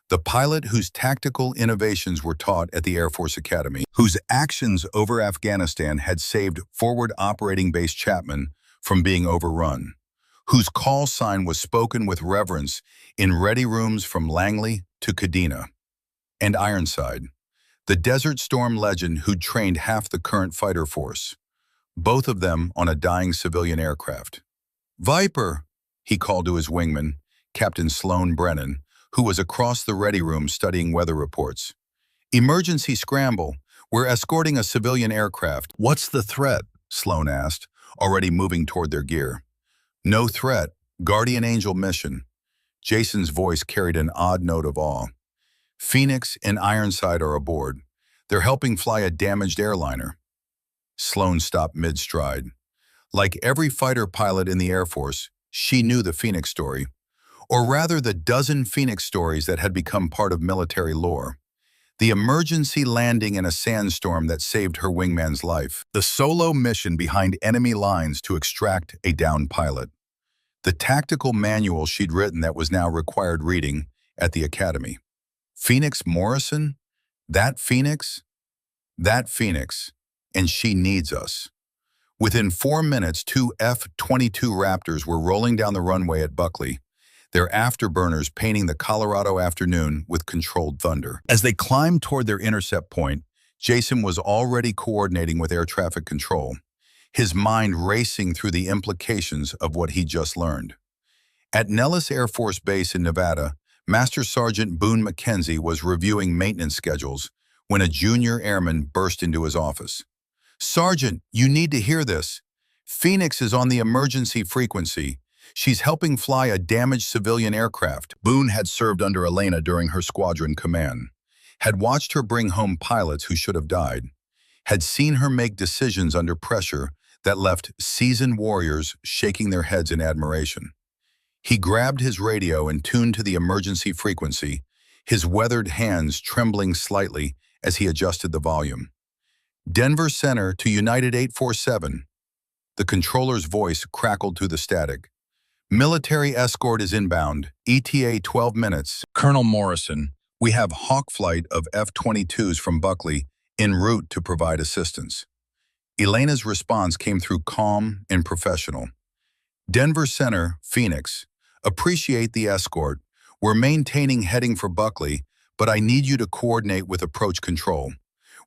the pilot whose tactical innovations were taught at the Air Force Academy, whose actions over Afghanistan had saved Forward Operating Base Chapman from being overrun, whose call sign was spoken with reverence in ready rooms from Langley to Kadena. And Ironside, the Desert Storm legend who'd trained half the current fighter force, both of them on a dying civilian aircraft. "Viper," he called to his wingman, Captain Sloan Brennan, who was across the ready room studying weather reports. "Emergency scramble. We're escorting a civilian aircraft." "What's the threat?" Sloan asked, already moving toward their gear. "No threat. Guardian Angel mission." Jason's voice carried an odd note of awe. "Phoenix and Ironside are aboard. They're helping fly a damaged airliner." Sloan stopped mid-stride. Like every fighter pilot in the Air Force, she knew the Phoenix story, or rather the dozen Phoenix stories that had become part of military lore. The emergency landing in a sandstorm that saved her wingman's life. The solo mission behind enemy lines to extract a downed pilot. The tactical manual she'd written that was now required reading at the academy. Phoenix Morrison? That Phoenix? That Phoenix. And she needs us. Within 4 minutes, 2 F-22 Raptors were rolling down the runway at Buckley, their afterburners painting the Colorado afternoon with controlled thunder. As they climbed toward their intercept point, Jason was already coordinating with air traffic control, his mind racing through the implications of what he just learned. At Nellis Air Force Base in Nevada, Master Sergeant Boone McKenzie was reviewing maintenance schedules when a junior airman burst into his office. "Sergeant, you need to hear this. Phoenix is on the emergency frequency. She's helping fly a damaged civilian aircraft." Boone had served under Elena during her squadron command, had watched her bring home pilots who should have died, had seen her make decisions under pressure that left seasoned warriors shaking their heads in admiration. He grabbed his radio and tuned to the emergency frequency, his weathered hands trembling slightly as he adjusted the volume. "Denver Center to United 847. The controller's voice crackled through the static. "Military escort is inbound. ETA 12 minutes. Colonel Morrison, we have Hawk flight of F-22s from Buckley en route to provide assistance." Elena's response came through calm and professional. "Denver Center, Phoenix. Appreciate the escort. We're maintaining heading for Buckley, but I need you to coordinate with approach control.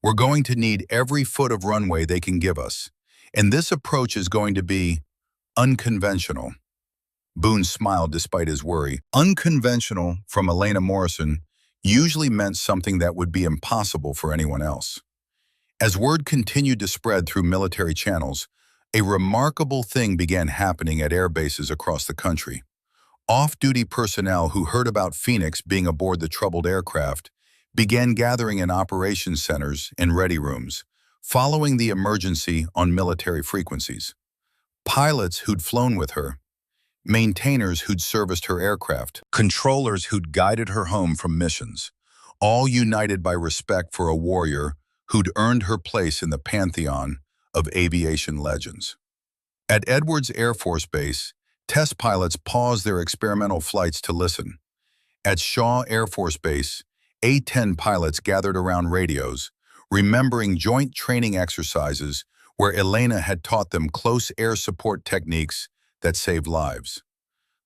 We're going to need every foot of runway they can give us, and this approach is going to be unconventional." Boone smiled despite his worry. Unconventional from Elena Morrison usually meant something that would be impossible for anyone else. As word continued to spread through military channels, a remarkable thing began happening at air bases across the country. Off-duty personnel who heard about Phoenix being aboard the troubled aircraft began gathering in operations centers and ready rooms, following the emergency on military frequencies. Pilots who'd flown with her, maintainers who'd serviced her aircraft, controllers who'd guided her home from missions, all united by respect for a warrior who'd earned her place in the pantheon of aviation legends. At Edwards Air Force Base, test pilots paused their experimental flights to listen. At Shaw Air Force Base, A-10 pilots gathered around radios, remembering joint training exercises where Elena had taught them close air support techniques that saved lives.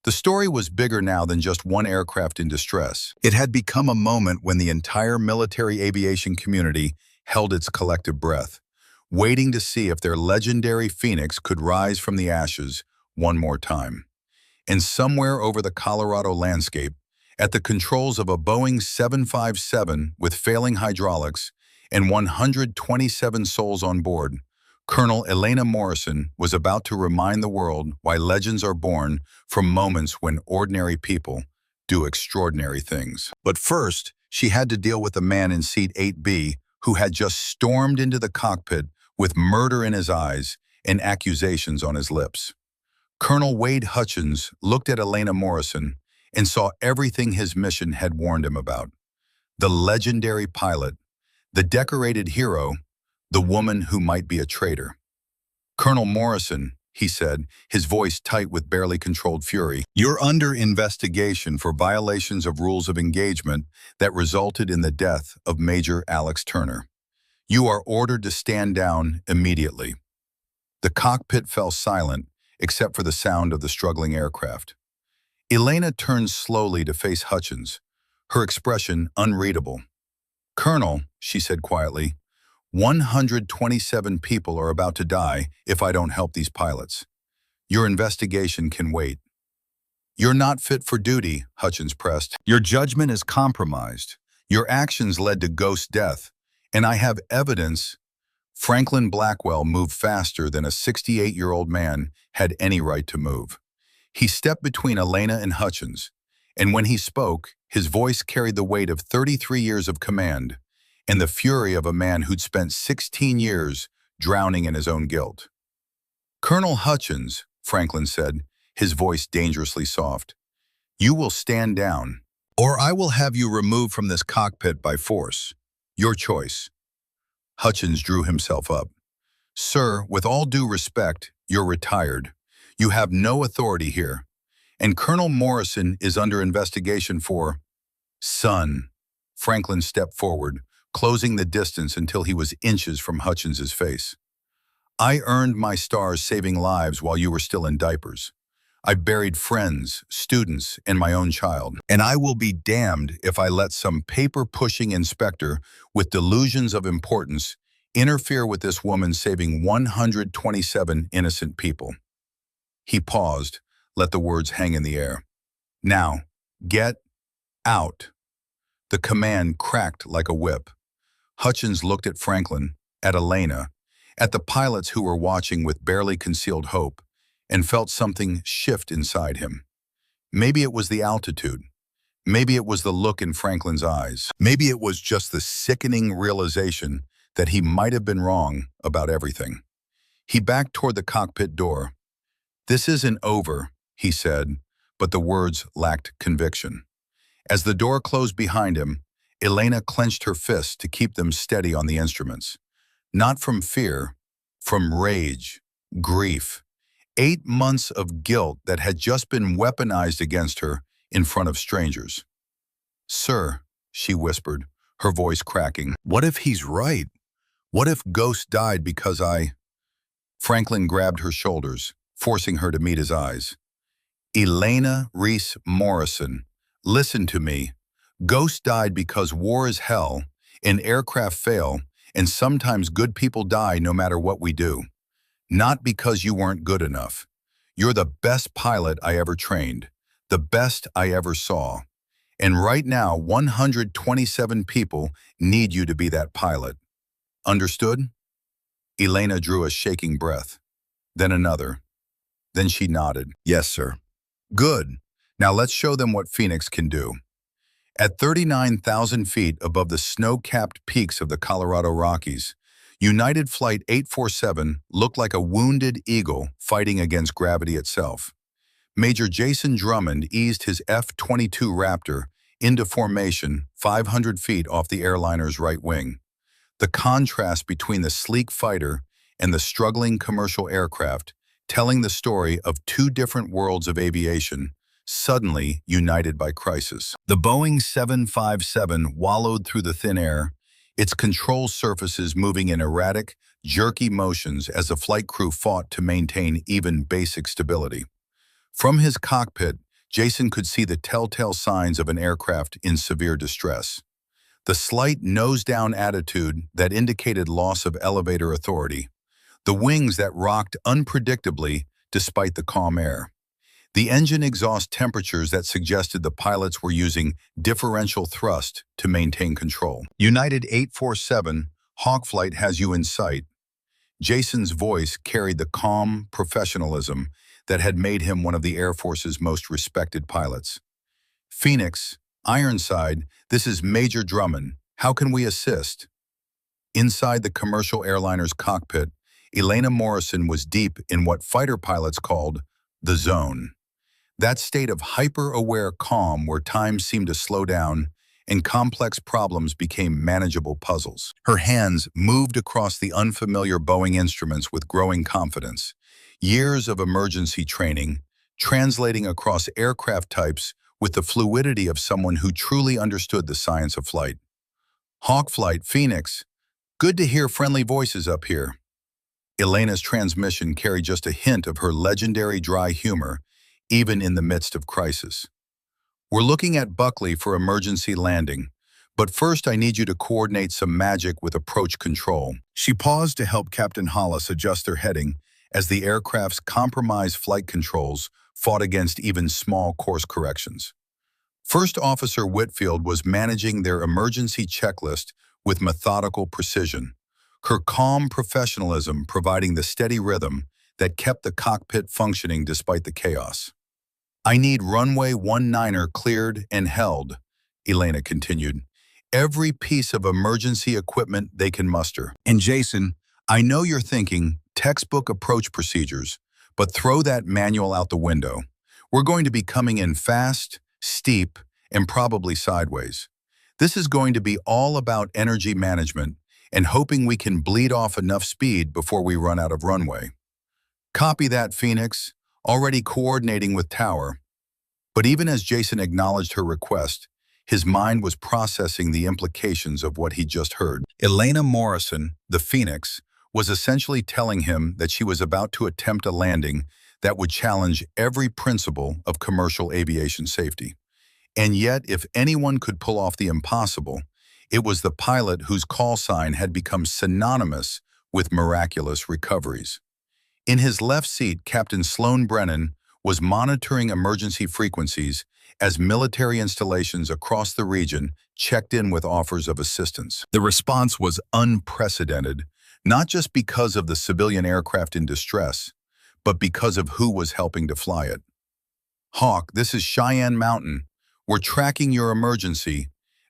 The story was bigger now than just one aircraft in distress. It had become a moment when the entire military aviation community held its collective breath, waiting to see if their legendary Phoenix could rise from the ashes one more time. And somewhere over the Colorado landscape, at the controls of a Boeing 757 with failing hydraulics and 127 souls on board, Colonel Elena Morrison was about to remind the world why legends are born from moments when ordinary people do extraordinary things. But first, she had to deal with a man in seat 8B who had just stormed into the cockpit with murder in his eyes and accusations on his lips. Colonel Wade Hutchins looked at Elena Morrison and saw everything his mission had warned him about. The legendary pilot, the decorated hero, the woman who might be a traitor. "Colonel Morrison," he said, his voice tight with barely controlled fury, "you're under investigation for violations of rules of engagement that resulted in the death of Major Alex Turner. You are ordered to stand down immediately." The cockpit fell silent, except for the sound of the struggling aircraft. Elena turned slowly to face Hutchins, her expression unreadable. "Colonel," she said quietly, 127 people are about to die if I don't help these pilots. Your investigation can wait." "You're not fit for duty," Hutchins pressed. "Your judgment is compromised. Your actions led to Ghost's death, and I have evidence." Franklin Blackwell moved faster than a 68-year-old man had any right to move. He stepped between Elena and Hutchins, and when he spoke, his voice carried the weight of 33 years of command and the fury of a man who'd spent 16 years drowning in his own guilt. "Colonel Hutchins," Franklin said, his voice dangerously soft, "you will stand down, or I will have you removed from this cockpit by force. Your choice." Hutchins drew himself up. "Sir, with all due respect, you're retired. You have no authority here. And Colonel Morrison is under investigation for—" "Son." Franklin stepped forward, closing the distance until he was inches from Hutchins's face. "I earned my stars saving lives while you were still in diapers. I buried friends, students, and my own child. And I will be damned if I let some paper-pushing inspector with delusions of importance interfere with this woman saving 127 innocent people." He paused, let the words hang in the air. "Now, get out." The command cracked like a whip. Hutchins looked at Franklin, at Elena, at the pilots who were watching with barely concealed hope, and felt something shift inside him. Maybe it was the altitude. Maybe it was the look in Franklin's eyes. Maybe it was just the sickening realization that he might have been wrong about everything. He backed toward the cockpit door. "This isn't over," he said, but the words lacked conviction. As the door closed behind him, Elena clenched her fists to keep them steady on the instruments. Not from fear, from rage, grief. 8 months of guilt that had just been weaponized against her in front of strangers. "Sir," she whispered, her voice cracking, "what if he's right? What if Ghost died because I—" Franklin grabbed her shoulders, forcing her to meet his eyes. "Elena Reese Morrison, listen to me. Ghost died because war is hell, and aircraft fail, and sometimes good people die no matter what we do. Not because you weren't good enough. You're the best pilot I ever trained, the best I ever saw. And right now, 127 people need you to be that pilot. Understood?" Elena drew a shaking breath, then another. Then she nodded. "Yes, sir." "Good. Now let's show them what Phoenix can do." At 39,000 feet above the snow-capped peaks of the Colorado Rockies, United Flight 847 looked like a wounded eagle fighting against gravity itself. Major Jason Drummond eased his F-22 Raptor into formation 500 feet off the airliner's right wing. The contrast between the sleek fighter and the struggling commercial aircraft, telling the story of two different worlds of aviation, suddenly united by crisis. The Boeing 757 wallowed through the thin air, its control surfaces moving in erratic, jerky motions as the flight crew fought to maintain even basic stability. From his cockpit, Jason could see the telltale signs of an aircraft in severe distress. The slight nose-down attitude that indicated loss of elevator authority. The wings that rocked unpredictably despite the calm air. The engine exhaust temperatures that suggested the pilots were using differential thrust to maintain control. United 847, Hawk Flight has you in sight. Jason's voice carried the calm professionalism that had made him one of the Air Force's most respected pilots. Phoenix, Ironside, this is Major Drummond. How can we assist? Inside the commercial airliner's cockpit, Elena Morrison was deep in what fighter pilots called the zone. That state of hyper-aware calm where time seemed to slow down and complex problems became manageable puzzles. Her hands moved across the unfamiliar Boeing instruments with growing confidence. Years of emergency training, translating across aircraft types with the fluidity of someone who truly understood the science of flight. Hawk Flight, Phoenix. Good to hear friendly voices up here. Elena's transmission carried just a hint of her legendary dry humor, even in the midst of crisis. We're looking at Buckley for emergency landing, but first I need you to coordinate some magic with approach control. She paused to help Captain Hollis adjust their heading as the aircraft's compromised flight controls fought against even small course corrections. First Officer Whitfield was managing their emergency checklist with methodical precision, her calm professionalism providing the steady rhythm that kept the cockpit functioning despite the chaos. I need runway 19er cleared and held, Elena continued. Every piece of emergency equipment they can muster. And Jason, I know you're thinking textbook approach procedures, but throw that manual out the window. We're going to be coming in fast, steep, and probably sideways. This is going to be all about energy management and hoping we can bleed off enough speed before we run out of runway. Copy that, Phoenix, already coordinating with Tower. But even as Jason acknowledged her request, his mind was processing the implications of what he'd just heard. Elena Morrison, the Phoenix, was essentially telling him that she was about to attempt a landing that would challenge every principle of commercial aviation safety. And yet, if anyone could pull off the impossible, it was the pilot whose call sign had become synonymous with miraculous recoveries. In his left seat, Captain Sloan Brennan was monitoring emergency frequencies as military installations across the region checked in with offers of assistance. The response was unprecedented, not just because of the civilian aircraft in distress, but because of who was helping to fly it. Hawk, this is Cheyenne Mountain. We're tracking your emergency.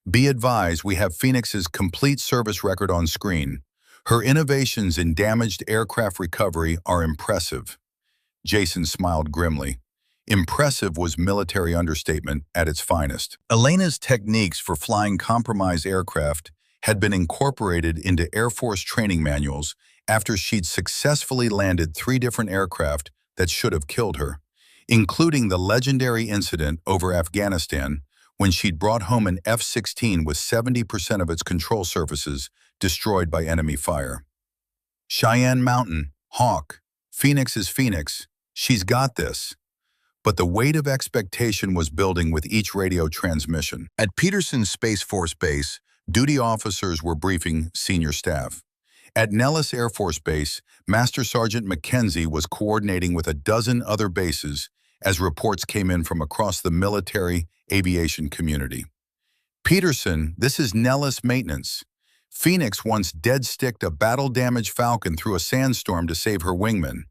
Be advised, we have Phoenix's complete service record on screen. Her innovations in damaged aircraft recovery are impressive. Jason smiled grimly. Impressive was military understatement at its finest. Elena's techniques for flying compromised aircraft had been incorporated into Air Force training manuals after she'd successfully landed 3 different aircraft that should have killed her, including the legendary incident over Afghanistan when she'd brought home an F-16 with 70% of its control surfaces destroyed by enemy fire. Cheyenne Mountain, Hawk, Phoenix is Phoenix, she's got this. But the weight of expectation was building with each radio transmission. At Peterson Space Force Base, duty officers were briefing senior staff. At Nellis Air Force Base, Master Sergeant McKenzie was coordinating with a dozen other bases as reports came in from across the military aviation community. Peterson, this is Nellis Maintenance. Phoenix once dead-sticked a battle-damaged Falcon through a sandstorm to save her wingman.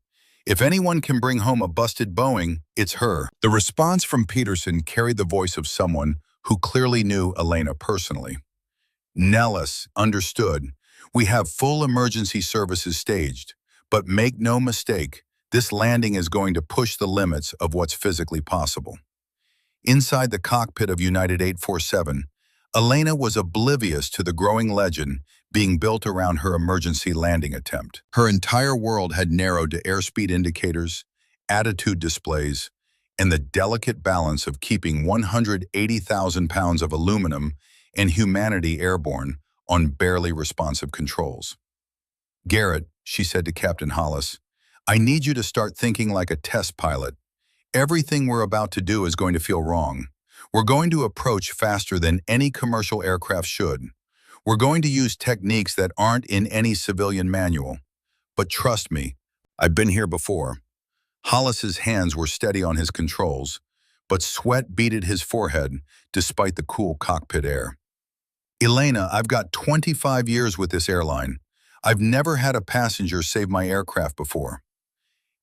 If anyone can bring home a busted Boeing, it's her. The response from Peterson carried the voice of someone who clearly knew Elena personally. Nellis, understood. We have full emergency services staged, but make no mistake, this landing is going to push the limits of what's physically possible. Inside the cockpit of United 847, Elena was oblivious to the growing legend being built around her emergency landing attempt. Her entire world had narrowed to airspeed indicators, attitude displays, and the delicate balance of keeping 180,000 pounds of aluminum and humanity airborne on barely responsive controls. "Garrett," she said to Captain Hollis, "I need you to start thinking like a test pilot. Everything we're about to do is going to feel wrong. We're going to approach faster than any commercial aircraft should. We're going to use techniques that aren't in any civilian manual. But trust me, I've been here before." Hollis's hands were steady on his controls, but sweat beaded his forehead despite the cool cockpit air. "Elena, I've got 25 years with this airline. I've never had a passenger save my aircraft before.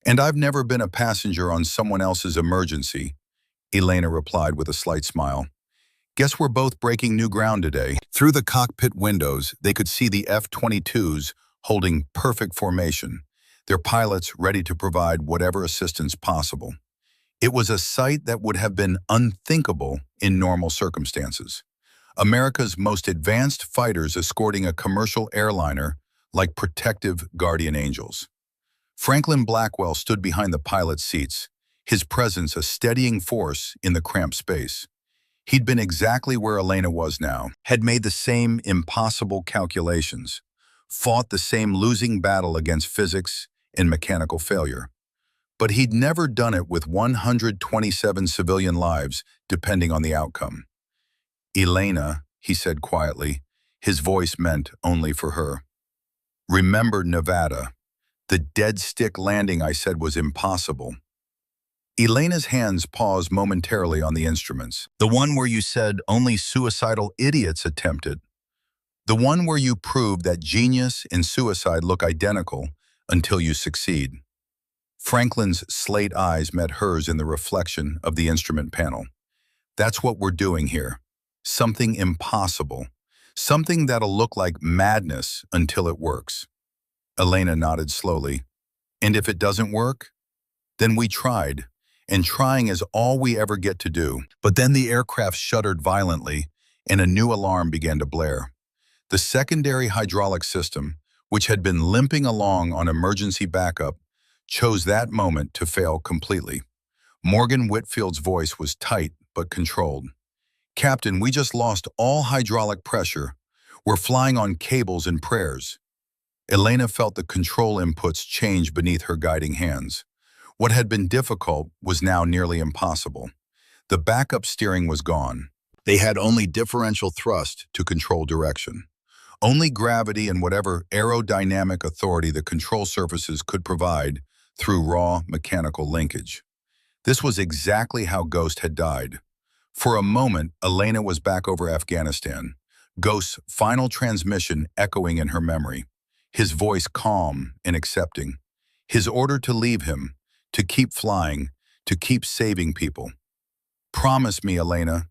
And I've never been a passenger on someone else's emergency," Elena replied with a slight smile. "Guess we're both breaking new ground today." Through the cockpit windows, they could see the F-22s holding perfect formation, their pilots ready to provide whatever assistance possible. It was a sight that would have been unthinkable in normal circumstances. America's most advanced fighters escorting a commercial airliner like protective guardian angels. Franklin Blackwell stood behind the pilot's seats, his presence a steadying force in the cramped space. He'd been exactly where Elena was now, had made the same impossible calculations, fought the same losing battle against physics and mechanical failure. But he'd never done it with 127 civilian lives depending on the outcome. "Elena," he said quietly, his voice meant only for her. "Remember Nevada, the dead stick landing I said was impossible." Elena's hands paused momentarily on the instruments. "The one where you said only suicidal idiots attempted. The one where you proved that genius and suicide look identical until you succeed." Franklin's slate eyes met hers in the reflection of the instrument panel. "That's what we're doing here. Something impossible. Something that'll look like madness until it works." Elena nodded slowly. "And if it doesn't work? Then we tried, and trying is all we ever get to do." But then the aircraft shuddered violently, and a new alarm began to blare. The secondary hydraulic system, which had been limping along on emergency backup, chose that moment to fail completely. Morgan Whitfield's voice was tight but controlled. "Captain, we just lost all hydraulic pressure. We're flying on cables and prayers." Elena felt the control inputs change beneath her guiding hands. What had been difficult was now nearly impossible. The backup steering was gone. They had only differential thrust to control direction. Only gravity and whatever aerodynamic authority the control surfaces could provide through raw mechanical linkage. This was exactly how Ghost had died. For a moment, Elena was back over Afghanistan, Ghost's final transmission echoing in her memory, his voice calm and accepting, his order to leave him, to keep flying, to keep saving people. "Promise me, Elena."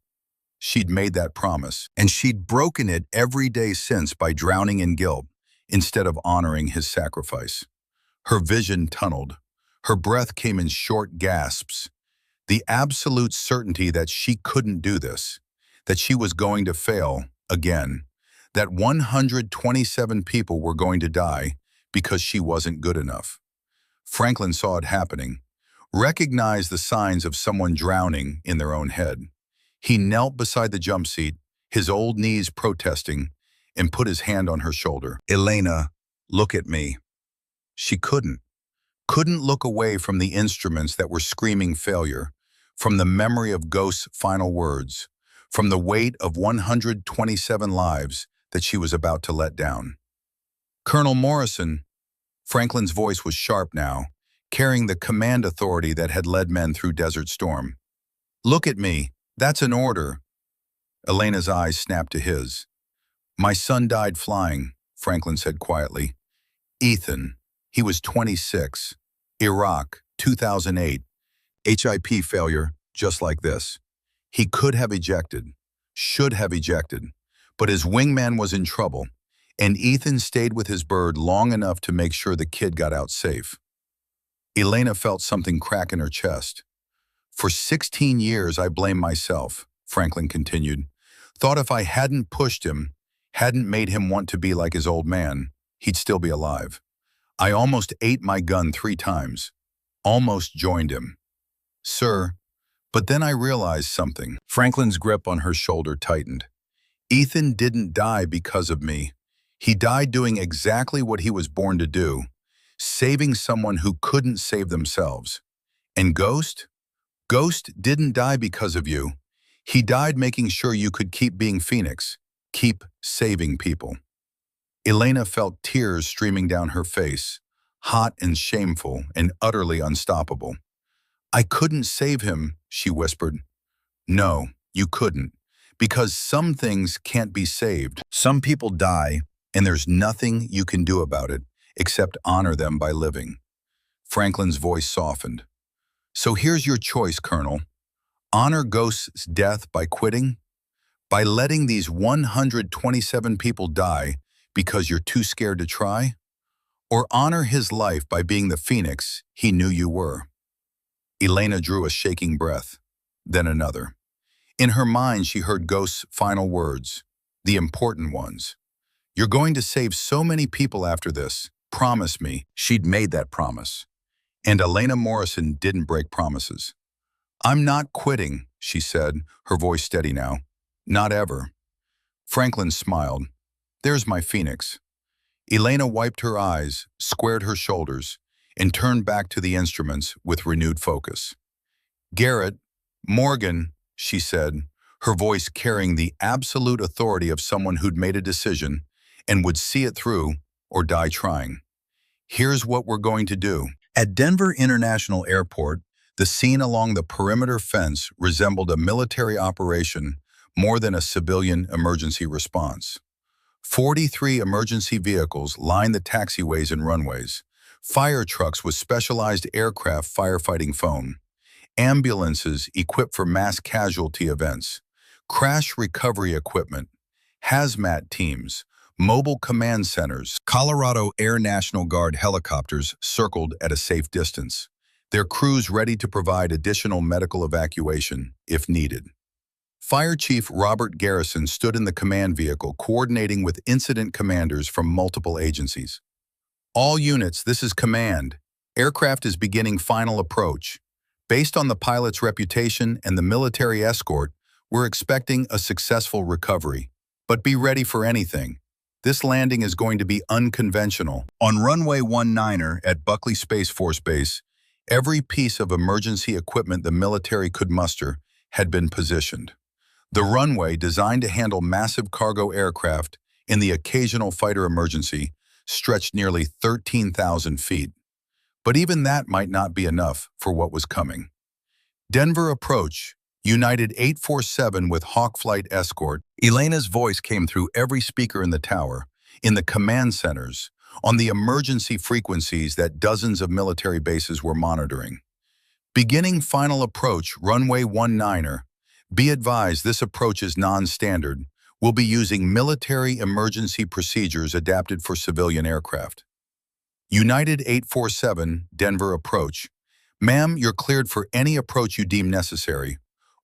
She'd made that promise, and she'd broken it every day since by drowning in guilt instead of honoring his sacrifice. Her vision tunneled. Her breath came in short gasps. The absolute certainty that she couldn't do this, that she was going to fail again, that 127 people were going to die because she wasn't good enough. Franklin saw it happening, recognized the signs of someone drowning in their own head. He knelt beside the jump seat, his old knees protesting, and put his hand on her shoulder. "Elena, look at me." She couldn't look away from the instruments that were screaming failure, from the memory of Ghost's final words, from the weight of 127 lives that she was about to let down. "Colonel Morrison," Franklin's voice was sharp now, carrying the command authority that had led men through Desert Storm. "Look at me. That's an order." Elena's eyes snapped to his. "My son died flying," Franklin said quietly. "Ethan. He was 26. Iraq, 2008. HIP failure, just like this. He could have ejected, should have ejected, but his wingman was in trouble, and Ethan stayed with his bird long enough to make sure the kid got out safe." Elena felt something crack in her chest. "For 16 years I blamed myself," Franklin continued. "Thought if I hadn't pushed him, hadn't made him want to be like his old man, he'd still be alive. I almost ate my gun 3 times. Almost joined him. Sir, But then I realized something. Franklin's grip on her shoulder tightened. Ethan didn't die because of me. He died doing exactly what he was born to do, saving someone who couldn't save themselves. And Ghost? Ghost didn't die because of you. He died making sure you could keep being Phoenix, keep saving people. Elena felt tears streaming down her face, hot and shameful and utterly unstoppable. I couldn't save him, she whispered. No, you couldn't, because some things can't be saved. Some people die, and there's nothing you can do about it except honor them by living. Franklin's voice softened. So here's your choice, Colonel. Honor Ghost's death by quitting, by letting these 127 people die because you're too scared to try, or honor his life by being the Phoenix he knew you were. Elena drew a shaking breath, then another. In her mind, she heard Ghost's final words, the important ones. You're going to save so many people after this. Promise me. She'd made that promise. And Elena Morrison didn't break promises. I'm not quitting, she said, her voice steady now. Not ever. Franklin smiled. There's my Phoenix. Elena wiped her eyes, squared her shoulders, and turned back to the instruments with renewed focus. Garrett, Morgan, she said, her voice carrying the absolute authority of someone who'd made a decision and would see it through or die trying. Here's what we're going to do. At Denver International Airport, the scene along the perimeter fence resembled a military operation more than a civilian emergency response. 43 emergency vehicles lined the taxiways and runways, fire trucks with specialized aircraft firefighting foam, ambulances equipped for mass casualty events, crash recovery equipment, hazmat teams, mobile command centers. Colorado Air National Guard helicopters circled at a safe distance, their crews ready to provide additional medical evacuation if needed. Fire Chief Robert Garrison stood in the command vehicle coordinating with incident commanders from multiple agencies. All units, this is command. Aircraft is beginning final approach. Based on the pilot's reputation and the military escort, we're expecting a successful recovery. But be ready for anything. This landing is going to be unconventional. On runway 19 at Buckley Space Force Base, every piece of emergency equipment the military could muster had been positioned. The runway, designed to handle massive cargo aircraft and the occasional fighter emergency, stretched nearly 13,000 feet. But even that might not be enough for what was coming. Denver approach, United 847 with Hawk Flight escort. Elena's voice came through every speaker in the tower, in the command centers, on the emergency frequencies that dozens of military bases were monitoring. Beginning final approach, runway 19. Be advised this approach is non-standard. We'll be using military emergency procedures adapted for civilian aircraft. United 847, Denver approach. Ma'am, you're cleared for any approach you deem necessary.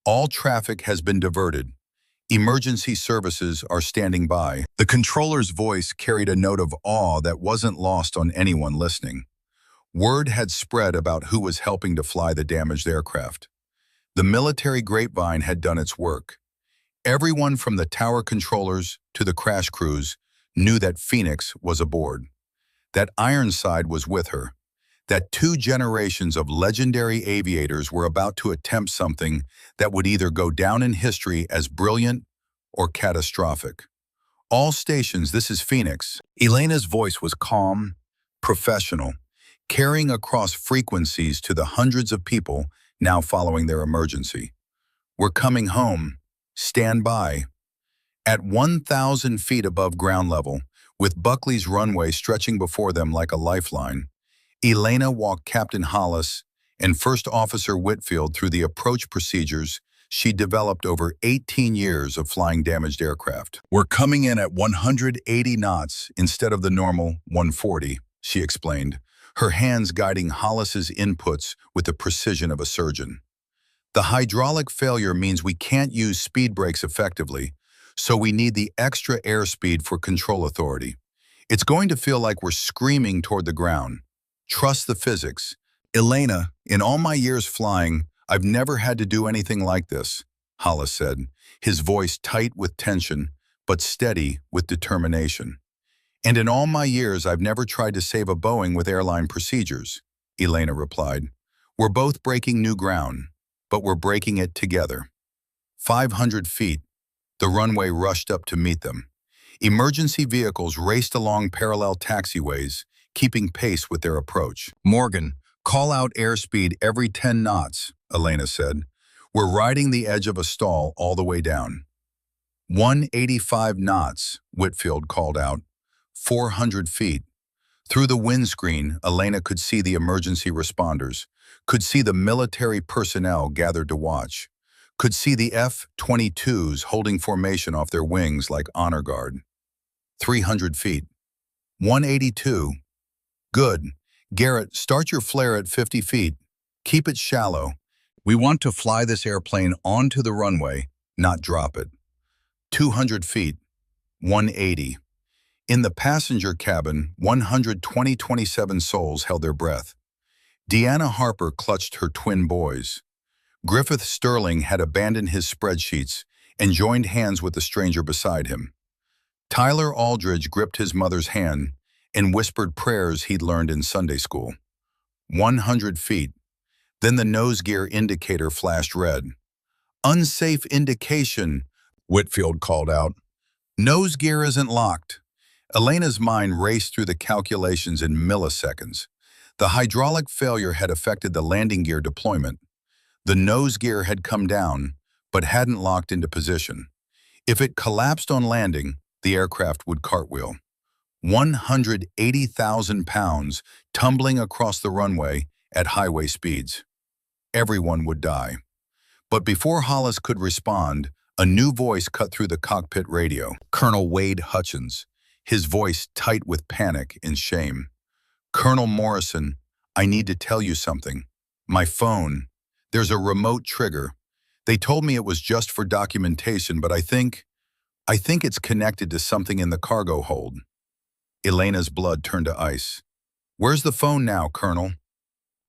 All traffic has been diverted. Emergency services are standing by. The controller's voice carried a note of awe that wasn't lost on anyone listening. Word had spread about who was helping to fly the damaged aircraft. The military grapevine had done its work. Everyone from the tower controllers to the crash crews knew that Phoenix was aboard, that Ironside was with her, that 2 generations of legendary aviators were about to attempt something that would either go down in history as brilliant or catastrophic. All stations, this is Phoenix. Elena's voice was calm, professional, carrying across frequencies to the hundreds of people now following their emergency. We're coming home. Stand by. At 1,000 feet above ground level, with Buckley's runway stretching before them like a lifeline, Elena walked Captain Hollis and First Officer Whitfield through the approach procedures she developed over 18 years of flying damaged aircraft. We're coming in at 180 knots instead of the normal 140, she explained, her hands guiding Hollis's inputs with the precision of a surgeon. The hydraulic failure means we can't use speed brakes effectively, so we need the extra airspeed for control authority. It's going to feel like we're screaming toward the ground. Trust the physics. Elena, in all my years flying, I've never had to do anything like this, Hollis said, his voice tight with tension, but steady with determination. And in all my years, I've never tried to save a Boeing with airline procedures, Elena replied. We're both breaking new ground, but we're breaking it together. 500 feet, the runway rushed up to meet them. Emergency vehicles raced along parallel taxiways, keeping pace with their approach. Morgan, call out airspeed every 10 knots, Elena said. We're riding the edge of a stall all the way down. 185 knots, Whitfield called out. 400 feet. Through the windscreen, Elena could see the emergency responders, could see the military personnel gathered to watch, could see the F-22s holding formation off their wings like honor guard. 300 feet. 182. Good. Garrett, start your flare at 50 feet. Keep it shallow. We want to fly this airplane onto the runway, not drop it. 200 feet. 180. In the passenger cabin, 127 souls held their breath. Deanna Harper clutched her twin boys. Griffith Sterling had abandoned his spreadsheets and joined hands with the stranger beside him. Tyler Aldridge gripped his mother's hand and whispered prayers he'd learned in Sunday school. 100 feet. Then the nose gear indicator flashed red. Unsafe indication, Whitfield called out. Nose gear isn't locked. Elena's mind raced through the calculations in milliseconds. The hydraulic failure had affected the landing gear deployment. The nose gear had come down, but hadn't locked into position. If it collapsed on landing, the aircraft would cartwheel. 180,000 pounds tumbling across the runway at highway speeds. Everyone would die. But before Hollis could respond, a new voice cut through the cockpit radio. Colonel Wade Hutchins, his voice tight with panic and shame. Colonel Morrison, I need to tell you something. My phone. There's a remote trigger. They told me it was just for documentation, but I think it's connected to something in the cargo hold. Elena's blood turned to ice. Where's the phone now, Colonel?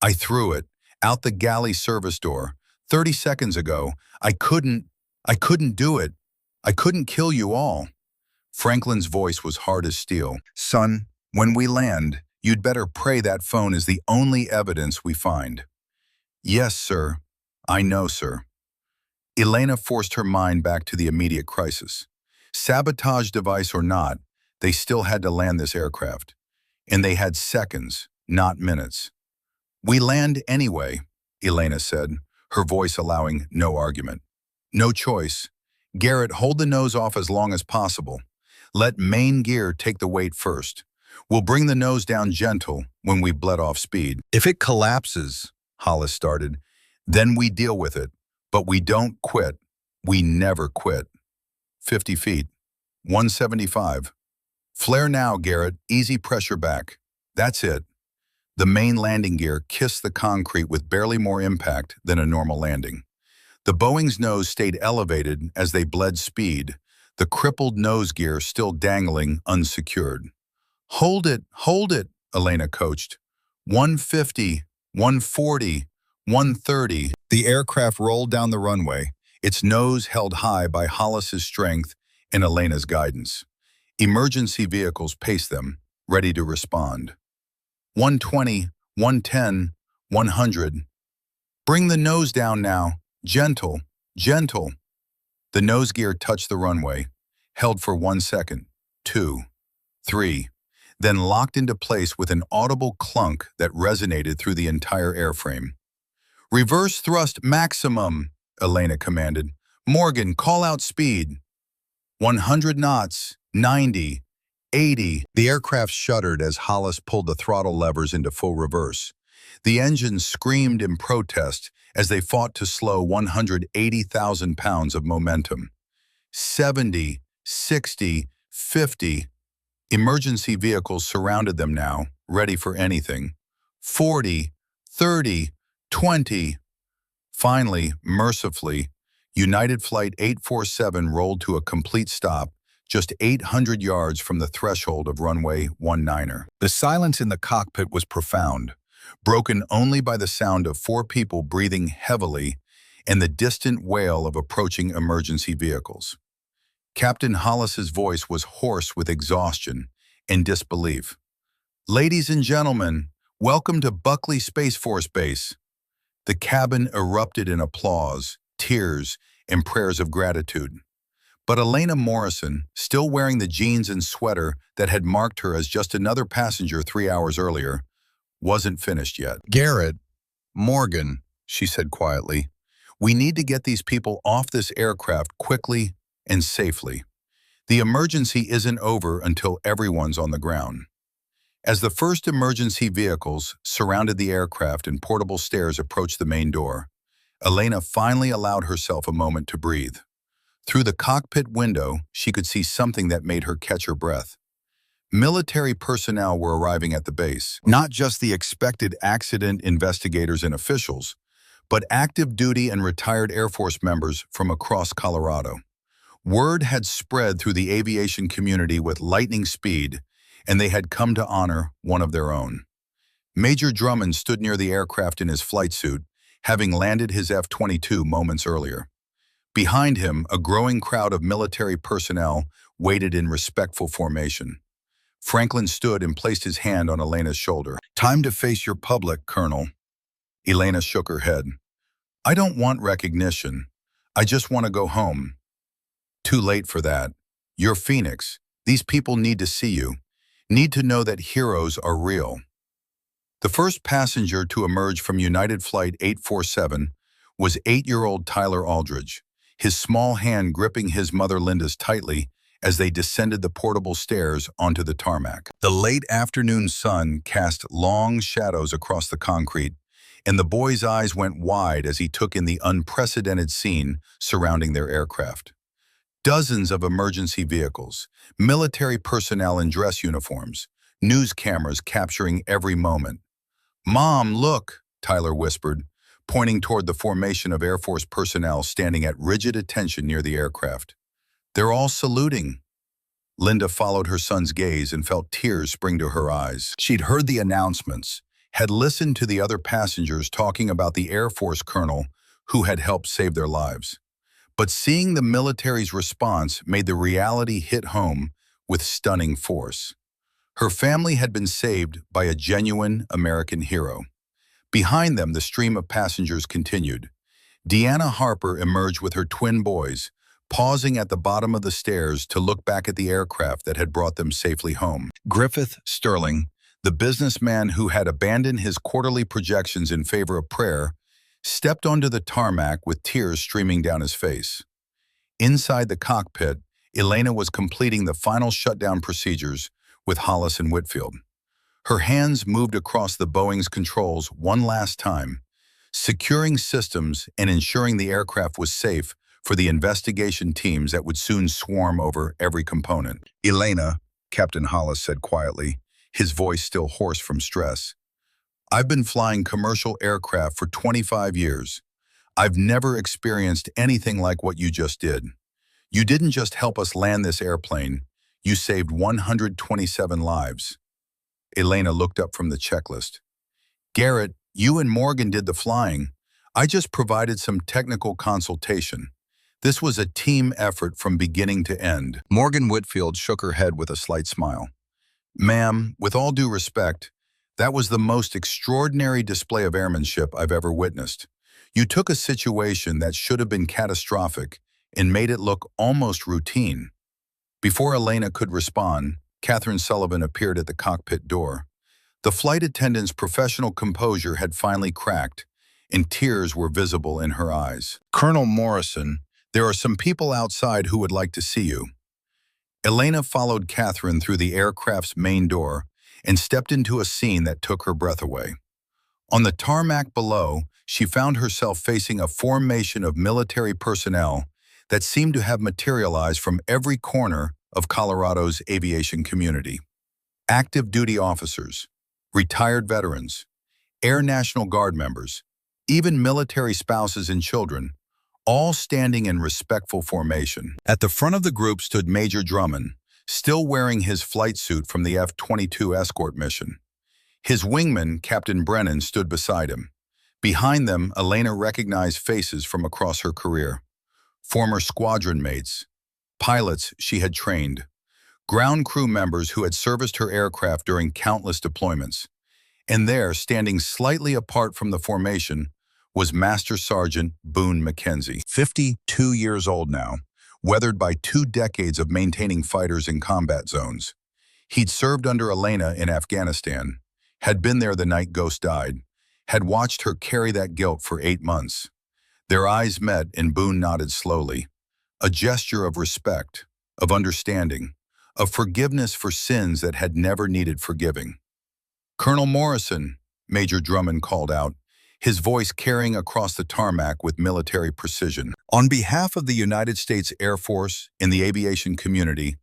I threw it out the galley service door 30 seconds ago. I couldn't do it. I couldn't kill you all. Franklin's voice was hard as steel. Son, when we land, you'd better pray that phone is the only evidence we find. Yes, sir. I know, sir. Elena forced her mind back to the immediate crisis. Sabotage device or not, they still had to land this aircraft. And they had seconds, not minutes. We land anyway, Elena said, her voice allowing no argument. No choice. Garrett, hold the nose off as long as possible. Let main gear take the weight first. We'll bring the nose down gentle when we bled off speed. If it collapses, Hollis started, then we deal with it. But we don't quit. We never quit. 50 feet. 175. Flare now, Garrett. Easy pressure back. That's it. The main landing gear kissed the concrete with barely more impact than a normal landing. The Boeing's nose stayed elevated as they bled speed, the crippled nose gear still dangling unsecured. Hold it, Elena coached. 150, 140, 130. The aircraft rolled down the runway, its nose held high by Hollis's strength and Elena's guidance. Emergency vehicles paced them, ready to respond. 120, 110, 100. Bring the nose down now. Gentle, gentle. The nose gear touched the runway, held for 1 second, 2, 3, then locked into place with an audible clunk that resonated through the entire airframe. Reverse thrust maximum, Elena commanded. Morgan, call out speed. 100 knots, 90, 80. The aircraft shuddered as Hollis pulled the throttle levers into full reverse. The engines screamed in protest as they fought to slow 180,000 pounds of momentum. 70, 60, 50. Emergency vehicles surrounded them now, ready for anything. 40, 30, 20. Finally, mercifully, United Flight 847 rolled to a complete stop, just 800 yards from the threshold of runway 19er. The silence in the cockpit was profound. broken only by the sound of four people breathing heavily and the distant wail of approaching emergency vehicles. Captain Hollis's voice was hoarse with exhaustion and disbelief. "Ladies and gentlemen, welcome to Buckley Space Force Base." The cabin erupted in applause, tears, and prayers of gratitude. But Elena Morrison, still wearing the jeans and sweater that had marked her as just another passenger 3 hours earlier, wasn't finished yet. "Garrett, Morgan," she said quietly, "we need to get these people off this aircraft quickly and safely. The emergency isn't over until everyone's on the ground." As the first emergency vehicles surrounded the aircraft and portable stairs approached the main door, Elena finally allowed herself a moment to breathe. Through the cockpit window, she could see something that made her catch her breath. Military personnel were arriving at the base, not just the expected accident investigators and officials, but active duty and retired Air Force members from across Colorado. Word had spread through the aviation community with lightning speed, and they had come to honor one of their own. Major Drummond stood near the aircraft in his flight suit, having landed his F-22 moments earlier. Behind him, a growing crowd of military personnel waited in respectful formation. Franklin stood and placed his hand on Elena's shoulder. "Time to face your public, Colonel." Elena shook her head. "I don't want recognition. I just want to go home." "Too late for that. You're Phoenix. These people need to see you, need to know that heroes are real." The first passenger to emerge from United Flight 847 was 8-year-old Tyler Aldridge, his small hand gripping his mother Linda's tightly as they descended the portable stairs onto the tarmac. The late afternoon sun cast long shadows across the concrete, and the boy's eyes went wide as he took in the unprecedented scene surrounding their aircraft. Dozens of emergency vehicles, military personnel in dress uniforms, news cameras capturing every moment. "Mom, look," Tyler whispered, pointing toward the formation of Air Force personnel standing at rigid attention near the aircraft. "They're all saluting." Linda followed her son's gaze and felt tears spring to her eyes. She'd heard the announcements, had listened to the other passengers talking about the Air Force colonel who had helped save their lives. But seeing the military's response made the reality hit home with stunning force. Her family had been saved by a genuine American hero. Behind them, the stream of passengers continued. Deanna Harper emerged with her twin boys, pausing at the bottom of the stairs to look back at the aircraft that had brought them safely home. Griffith Sterling, the businessman who had abandoned his quarterly projections in favor of prayer, stepped onto the tarmac with tears streaming down his face. Inside the cockpit, Elena was completing the final shutdown procedures with Hollis and Whitfield. Her hands moved across the Boeing's controls one last time, securing systems and ensuring the aircraft was safe for the investigation teams that would soon swarm over every component. "Elena," Captain Hollis said quietly, his voice still hoarse from stress, "I've been flying commercial aircraft for 25 years. I've never experienced anything like what you just did. You didn't just help us land this airplane, you saved 127 lives." Elena looked up from the checklist. "Garrett, you and Morgan did the flying. I just provided some technical consultation. This was a team effort from beginning to end." Morgan Whitfield shook her head with a slight smile. "Ma'am, with all due respect, that was the most extraordinary display of airmanship I've ever witnessed. You took a situation that should have been catastrophic and made it look almost routine." Before Elena could respond, Catherine Sullivan appeared at the cockpit door. The flight attendant's professional composure had finally cracked, and tears were visible in her eyes. "Colonel Morrison, there are some people outside who would like to see you." Elena followed Catherine through the aircraft's main door and stepped into a scene that took her breath away. On the tarmac below, she found herself facing a formation of military personnel that seemed to have materialized from every corner of Colorado's aviation community. Active duty officers, retired veterans, Air National Guard members, even military spouses and children, all standing in respectful formation. At the front of the group stood Major Drummond, still wearing his flight suit from the F-22 escort mission. His wingman, Captain Brennan, stood beside him. Behind them, Elena recognized faces from across her career. Former squadron mates, pilots she had trained, ground crew members who had serviced her aircraft during countless deployments. And there, standing slightly apart from the formation, was Master Sergeant Boone Mackenzie. 52 years old now, weathered by 2 decades of maintaining fighters in combat zones. He'd served under Elena in Afghanistan, had been there the night Ghost died, had watched her carry that guilt for 8 months. Their eyes met and Boone nodded slowly, a gesture of respect, of understanding, of forgiveness for sins that had never needed forgiving. "Colonel Morrison," Major Drummond called out, his voice carrying across the tarmac with military precision. "On behalf of the United States Air Force and the aviation community,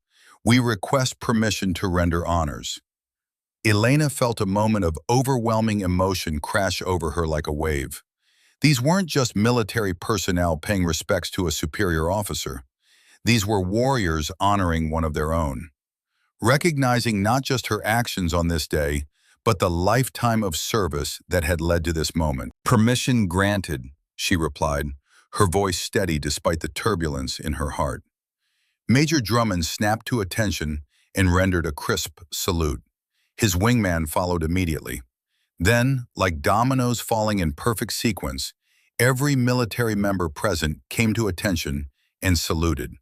we request permission to render honors." Elena felt a moment of overwhelming emotion crash over her like a wave. These weren't just military personnel paying respects to a superior officer. These were warriors honoring one of their own, recognizing not just her actions on this day, but the lifetime of service that had led to this moment. "Permission granted," she replied, her voice steady despite the turbulence in her heart. Major Drummond snapped to attention and rendered a crisp salute. His wingman followed immediately. Then, like dominoes falling in perfect sequence, every military member present came to attention and saluted.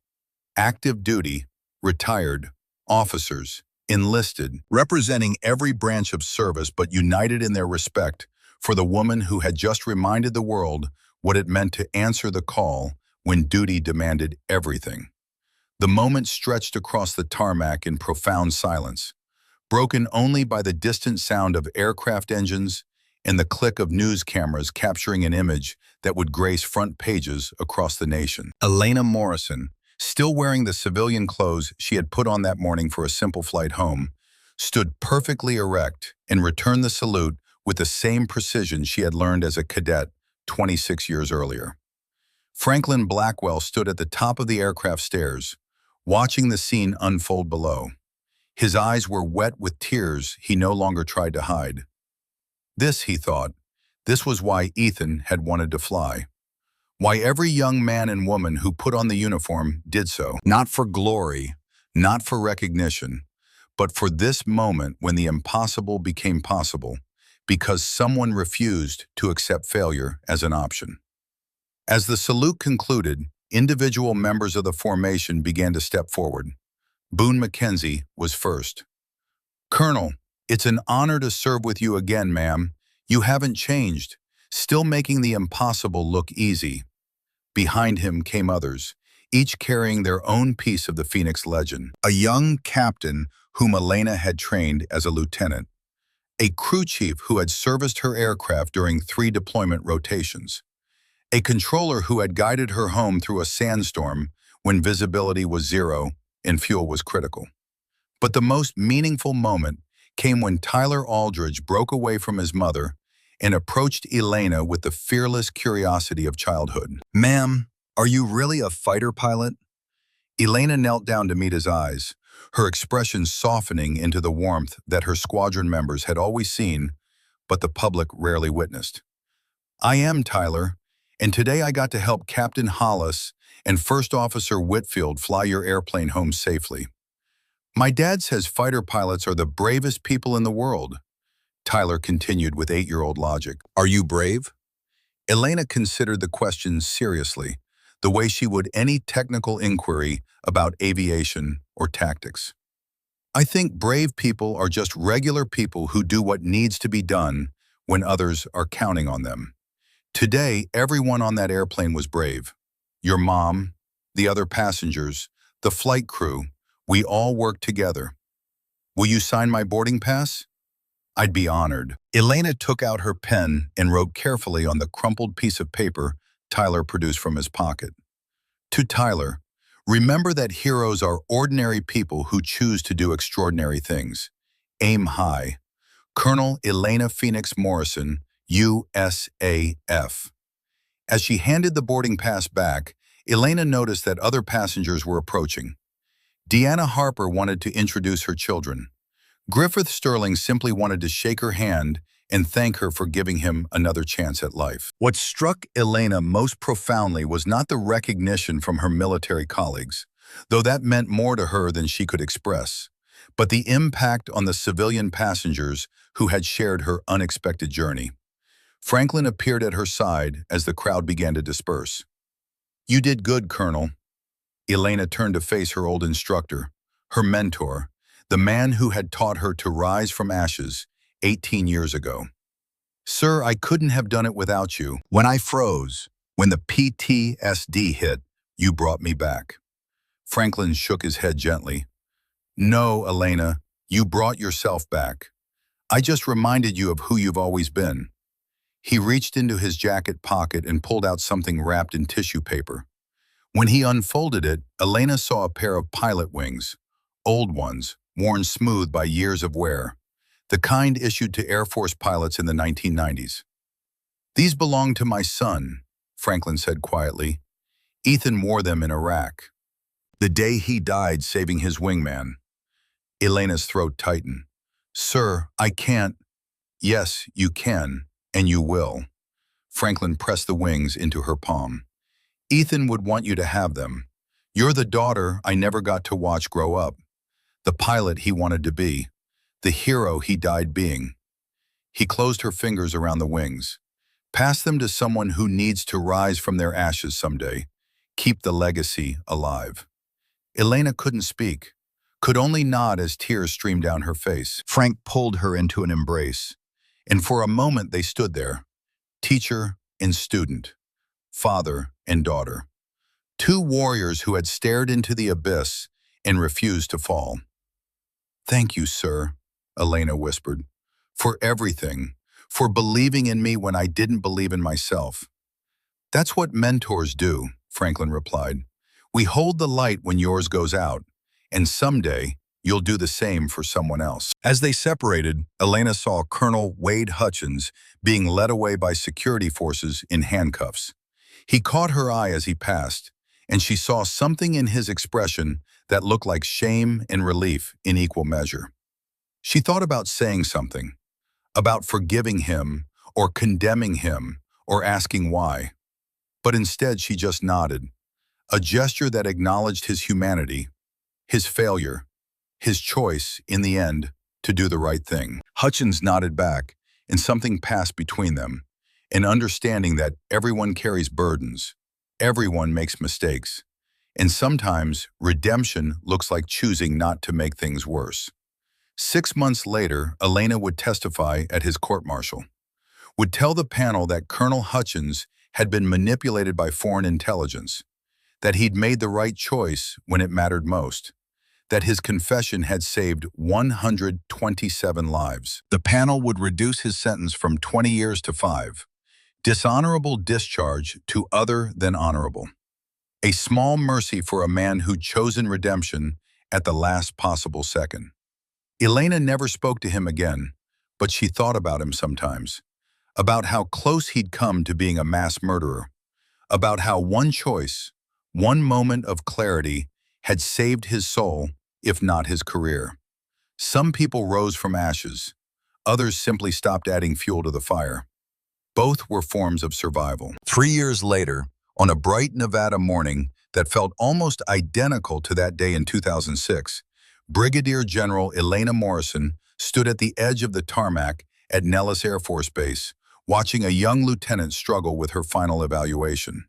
Active duty, retired, officers, enlisted, representing every branch of service but united in their respect for the woman who had just reminded the world what it meant to answer the call when duty demanded everything. The moment stretched across the tarmac in profound silence, broken only by the distant sound of aircraft engines and the click of news cameras capturing an image that would grace front pages across the nation. Elena Morrison, still wearing the civilian clothes she had put on that morning for a simple flight home, stood perfectly erect and returned the salute with the same precision she had learned as a cadet 26 years earlier. Franklin Blackwell stood at the top of the aircraft stairs, watching the scene unfold below. His eyes were wet with tears he no longer tried to hide. This, he thought, this was why Ethan had wanted to fly. Why every young man and woman who put on the uniform did so. Not for glory, not for recognition, but for this moment when the impossible became possible, because someone refused to accept failure as an option. As the salute concluded, individual members of the formation began to step forward. Boone Mackenzie was first. "Colonel, it's an honor to serve with you again, ma'am. You haven't changed, still making the impossible look easy." Behind him came others, each carrying their own piece of the Phoenix legend. A young captain whom Elena had trained as a lieutenant. A crew chief who had serviced her aircraft during 3 deployment rotations. A controller who had guided her home through a sandstorm when visibility was 0 and fuel was critical. But the most meaningful moment came when Tyler Aldridge broke away from his mother and approached Elena with the fearless curiosity of childhood. "Ma'am, are you really a fighter pilot?" Elena knelt down to meet his eyes, her expression softening into the warmth that her squadron members had always seen, but the public rarely witnessed. "I am, Tyler, and today I got to help Captain Hollis and First Officer Whitfield fly your airplane home safely. My dad says fighter pilots are the bravest people in the world," Tyler continued with 8-year-old logic. "Are you brave?" Elena considered the question seriously, the way she would any technical inquiry about aviation or tactics. "I think brave people are just regular people who do what needs to be done when others are counting on them. Today, everyone on that airplane was brave. Your mom, the other passengers, the flight crew, we all worked together. Will you sign my boarding pass?" "I'd be honored." Elena took out her pen and wrote carefully on the crumpled piece of paper Tyler produced from his pocket. To Tyler, remember that heroes are ordinary people who choose to do extraordinary things. Aim high. Colonel Elena Phoenix Morrison, USAF. As she handed the boarding pass back, Elena noticed that other passengers were approaching. Deanna Harper wanted to introduce her children. Griffith Sterling simply wanted to shake her hand and thank her for giving him another chance at life. What struck Elena most profoundly was not the recognition from her military colleagues, though that meant more to her than she could express, but the impact on the civilian passengers who had shared her unexpected journey. Franklin appeared at her side as the crowd began to disperse. "You did good, Colonel." Elena turned to face her old instructor, her mentor, the man who had taught her to rise from ashes 18 years ago. "Sir, I couldn't have done it without you. When I froze, when the PTSD hit, you brought me back." Franklin shook his head gently. "No, Elena, you brought yourself back. I just reminded you of who you've always been." He reached into his jacket pocket and pulled out something wrapped in tissue paper. When he unfolded it, Elena saw a pair of pilot wings, old ones, worn smooth by years of wear, the kind issued to Air Force pilots in the 1990s. "These belong to my son," Franklin said quietly. "Ethan wore them in Iraq, the day he died saving his wingman." Elena's throat tightened. "Sir, I can't." "Yes, you can, and you will." Franklin pressed the wings into her palm. "Ethan would want you to have them. You're the daughter I never got to watch grow up, the pilot he wanted to be, the hero he died being." He closed her fingers around the wings. "Pass them to someone who needs to rise from their ashes someday. Keep the legacy alive." Elena couldn't speak, could only nod as tears streamed down her face. Frank pulled her into an embrace, and for a moment they stood there, teacher and student, father and daughter, two warriors who had stared into the abyss and refused to fall. "Thank you, sir," Elena whispered, "for everything, for believing in me when I didn't believe in myself." "That's what mentors do," Franklin replied. "We hold the light when yours goes out, and someday you'll do the same for someone else." As they separated, Elena saw Colonel Wade Hutchins being led away by security forces in handcuffs. He caught her eye as he passed, and she saw something in his expression that looked like shame and relief in equal measure. She thought about saying something, about forgiving him or condemning him or asking why. But instead she just nodded, a gesture that acknowledged his humanity, his failure, his choice, in the end, to do the right thing. Hutchins nodded back, and something passed between them, an understanding that everyone carries burdens, everyone makes mistakes, and sometimes redemption looks like choosing not to make things worse. 6 months later, Elena would testify at his court-martial, would tell the panel that Colonel Hutchins had been manipulated by foreign intelligence, that he'd made the right choice when it mattered most, that his confession had saved 127 lives. The panel would reduce his sentence from 20 years to 5, dishonorable discharge to other than honorable. A small mercy for a man who'd chosen redemption at the last possible second. Elena never spoke to him again, but she thought about him sometimes, about how close he'd come to being a mass murderer, about how one choice, one moment of clarity had saved his soul, if not his career. Some people rose from ashes, others simply stopped adding fuel to the fire. Both were forms of survival. 3 years later, on a bright Nevada morning that felt almost identical to that day in 2006, Brigadier General Elena Morrison stood at the edge of the tarmac at Nellis Air Force Base, watching a young lieutenant struggle with her final evaluation.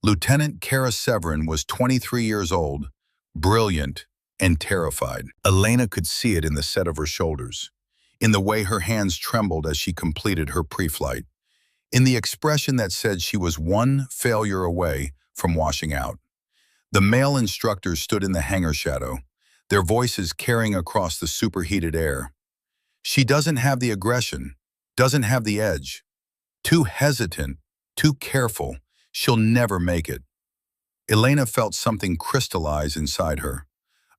Lieutenant Kara Severin was 23 years old, brilliant, and terrified. Elena could see it in the set of her shoulders, in the way her hands trembled as she completed her pre-flight, in the expression that said she was one failure away from washing out. The male instructors stood in the hangar shadow, their voices carrying across the superheated air. "She doesn't have the aggression, doesn't have the edge. Too hesitant, too careful, she'll never make it." Elena felt something crystallize inside her,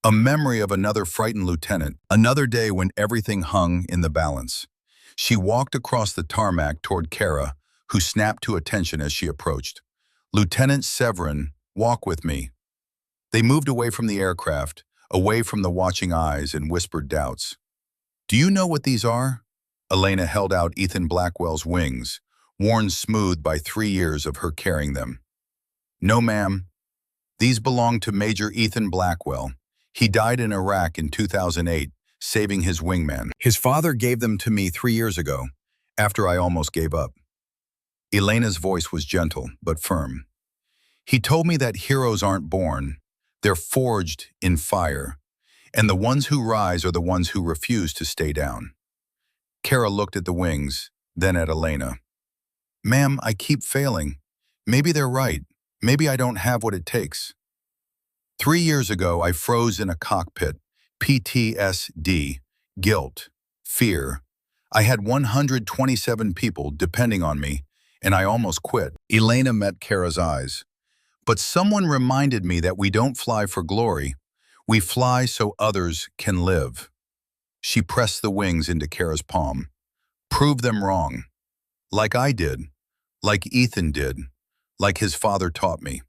a memory of another frightened lieutenant, another day when everything hung in the balance. She walked across the tarmac toward Kara, who snapped to attention as she approached. "Lieutenant Severin, walk with me." They moved away from the aircraft, away from the watching eyes and whispered doubts. Do you know what these are? Elena held out Ethan Blackwell's wings, worn smooth by 3 years of her carrying them. No, ma'am. These belong to Major Ethan Blackwell. He died in Iraq in 2008, saving his wingman. His father gave them to me 3 years ago, after I almost gave up. Elena's voice was gentle, but firm. He told me that heroes aren't born, they're forged in fire, and the ones who rise are the ones who refuse to stay down. Kara looked at the wings, then at Elena. Ma'am, I keep failing. Maybe they're right. Maybe I don't have what it takes. 3 years ago, I froze in a cockpit. PTSD, guilt, fear. I had 127 people depending on me, and I almost quit. Elena met Kara's eyes. But someone reminded me that we don't fly for glory. We fly so others can live. She pressed the wings into Kara's palm. Prove them wrong. Like I did. Like Ethan did. Like his father taught me.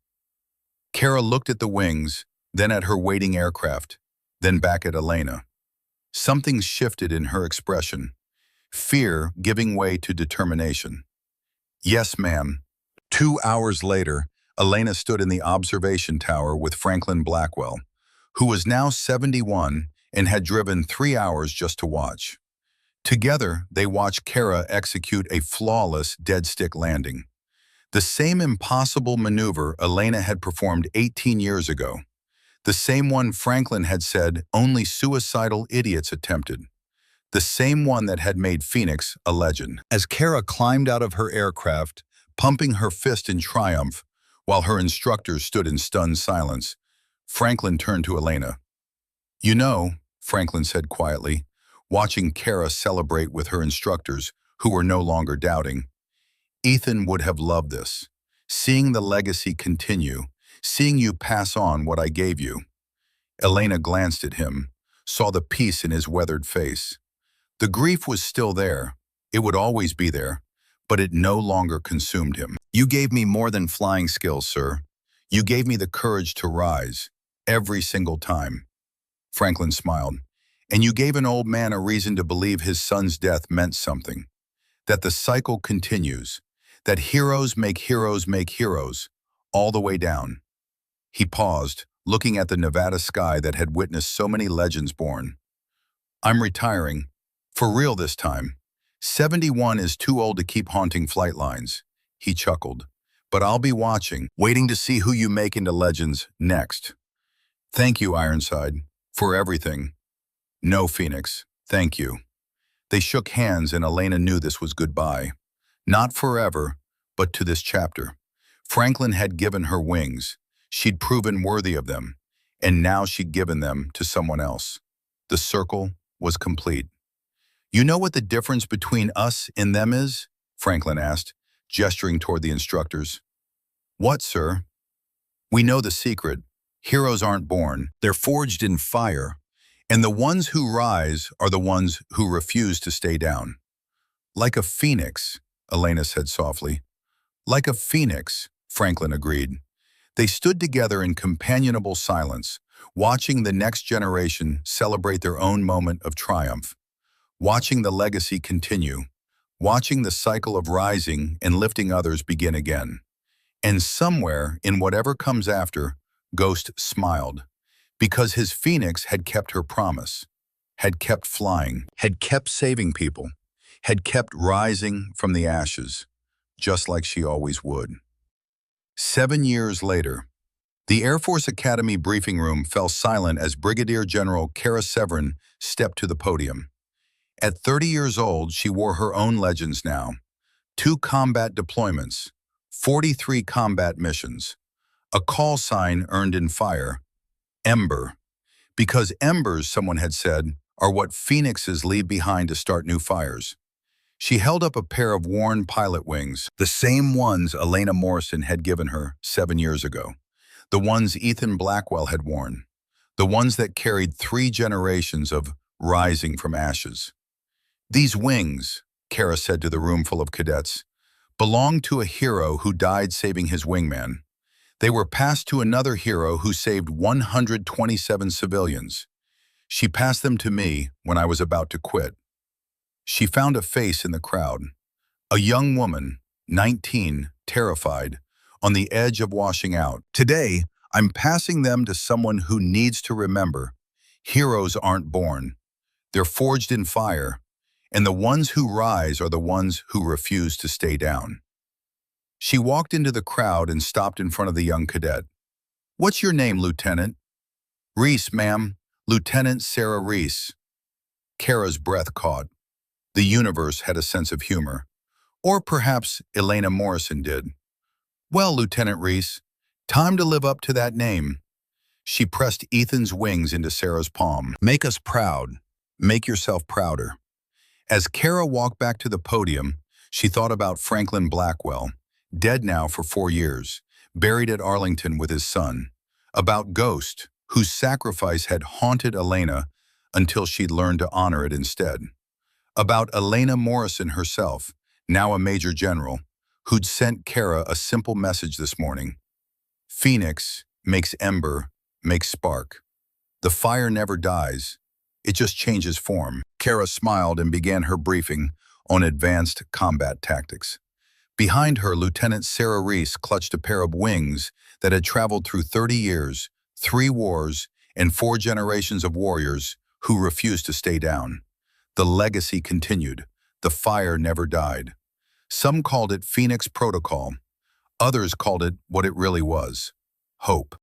Kara looked at the wings, then at her waiting aircraft, then back at Elena. Something shifted in her expression. Fear giving way to determination. Yes, ma'am. 2 hours later, Elena stood in the observation tower with Franklin Blackwell, who was now 71 and had driven 3 hours just to watch. Together, they watched Kara execute a flawless dead-stick landing. The same impossible maneuver Elena had performed 18 years ago. The same one Franklin had said only suicidal idiots attempted. The same one that had made Phoenix a legend. As Kara climbed out of her aircraft, pumping her fist in triumph, while her instructors stood in stunned silence, Franklin turned to Elena. You know, Franklin said quietly, watching Kara celebrate with her instructors, who were no longer doubting. Ethan would have loved this. Seeing the legacy continue, seeing you pass on what I gave you. Elena glanced at him, saw the peace in his weathered face. The grief was still there. It would always be there, but it no longer consumed him. You gave me more than flying skills, sir. You gave me the courage to rise, every single time. Franklin smiled. And you gave an old man a reason to believe his son's death meant something. That the cycle continues. That heroes make heroes, all the way down. He paused, looking at the Nevada sky that had witnessed so many legends born. I'm retiring. For real this time. 71 is too old to keep haunting flight lines. He chuckled. But I'll be watching, waiting to see who you make into legends next. Thank you, Ironside, for everything. No, Phoenix, thank you. They shook hands and Elena knew this was goodbye. Not forever, but to this chapter. Franklin had given her wings. She'd proven worthy of them, and now she'd given them to someone else. The circle was complete. You know what the difference between us and them is? Franklin asked, gesturing toward the instructors. What, sir? We know the secret. Heroes aren't born. They're forged in fire. And the ones who rise are the ones who refuse to stay down. Like a phoenix, Elena said softly. Like a phoenix, Franklin agreed. They stood together in companionable silence, watching the next generation celebrate their own moment of triumph, watching the legacy continue, watching the cycle of rising and lifting others begin again. And somewhere, in whatever comes after, Ghost smiled, because his phoenix had kept her promise, had kept flying, had kept saving people, had kept rising from the ashes, just like she always would. 7 years later, the Air Force Academy briefing room fell silent as Brigadier General Kara Severin stepped to the podium. At 30 years old, she wore her own legends now. 2 combat deployments, 43 combat missions, a call sign earned in fire, Ember. Because embers, someone had said, are what phoenixes leave behind to start new fires. She held up a pair of worn pilot wings, the same ones Elena Morrison had given her 7 years ago, the ones Ethan Blackwell had worn, the ones that carried 3 generations of rising from ashes. These wings, Kara said to the room full of cadets, belonged to a hero who died saving his wingman. They were passed to another hero who saved 127 civilians. She passed them to me when I was about to quit. She found a face in the crowd. A young woman, 19, terrified, on the edge of washing out. Today, I'm passing them to someone who needs to remember. Heroes aren't born. They're forged in fire, and the ones who rise are the ones who refuse to stay down. She walked into the crowd and stopped in front of the young cadet. "What's your name, Lieutenant?" "Reese, ma'am. Lieutenant Sarah Reese." Kara's breath caught. The universe had a sense of humor. Or perhaps Elena Morrison did. "Well, Lieutenant Reese, time to live up to that name." She pressed Ethan's wings into Sarah's palm. "Make us proud. Make yourself prouder." As Kara walked back to the podium, she thought about Franklin Blackwell, dead now for 4 years, buried at Arlington with his son. About Ghost, whose sacrifice had haunted Elena until she'd learned to honor it instead. About Elena Morrison herself, now a major general, who'd sent Kara a simple message this morning. Phoenix makes ember, makes spark. The fire never dies, it just changes form. Kara smiled and began her briefing on advanced combat tactics. Behind her, Lieutenant Sarah Reese clutched a pair of wings that had traveled through 30 years, 3 wars, and 4 generations of warriors who refused to stay down. The legacy continued. The fire never died. Some called it Phoenix Protocol. Others called it what it really was: hope.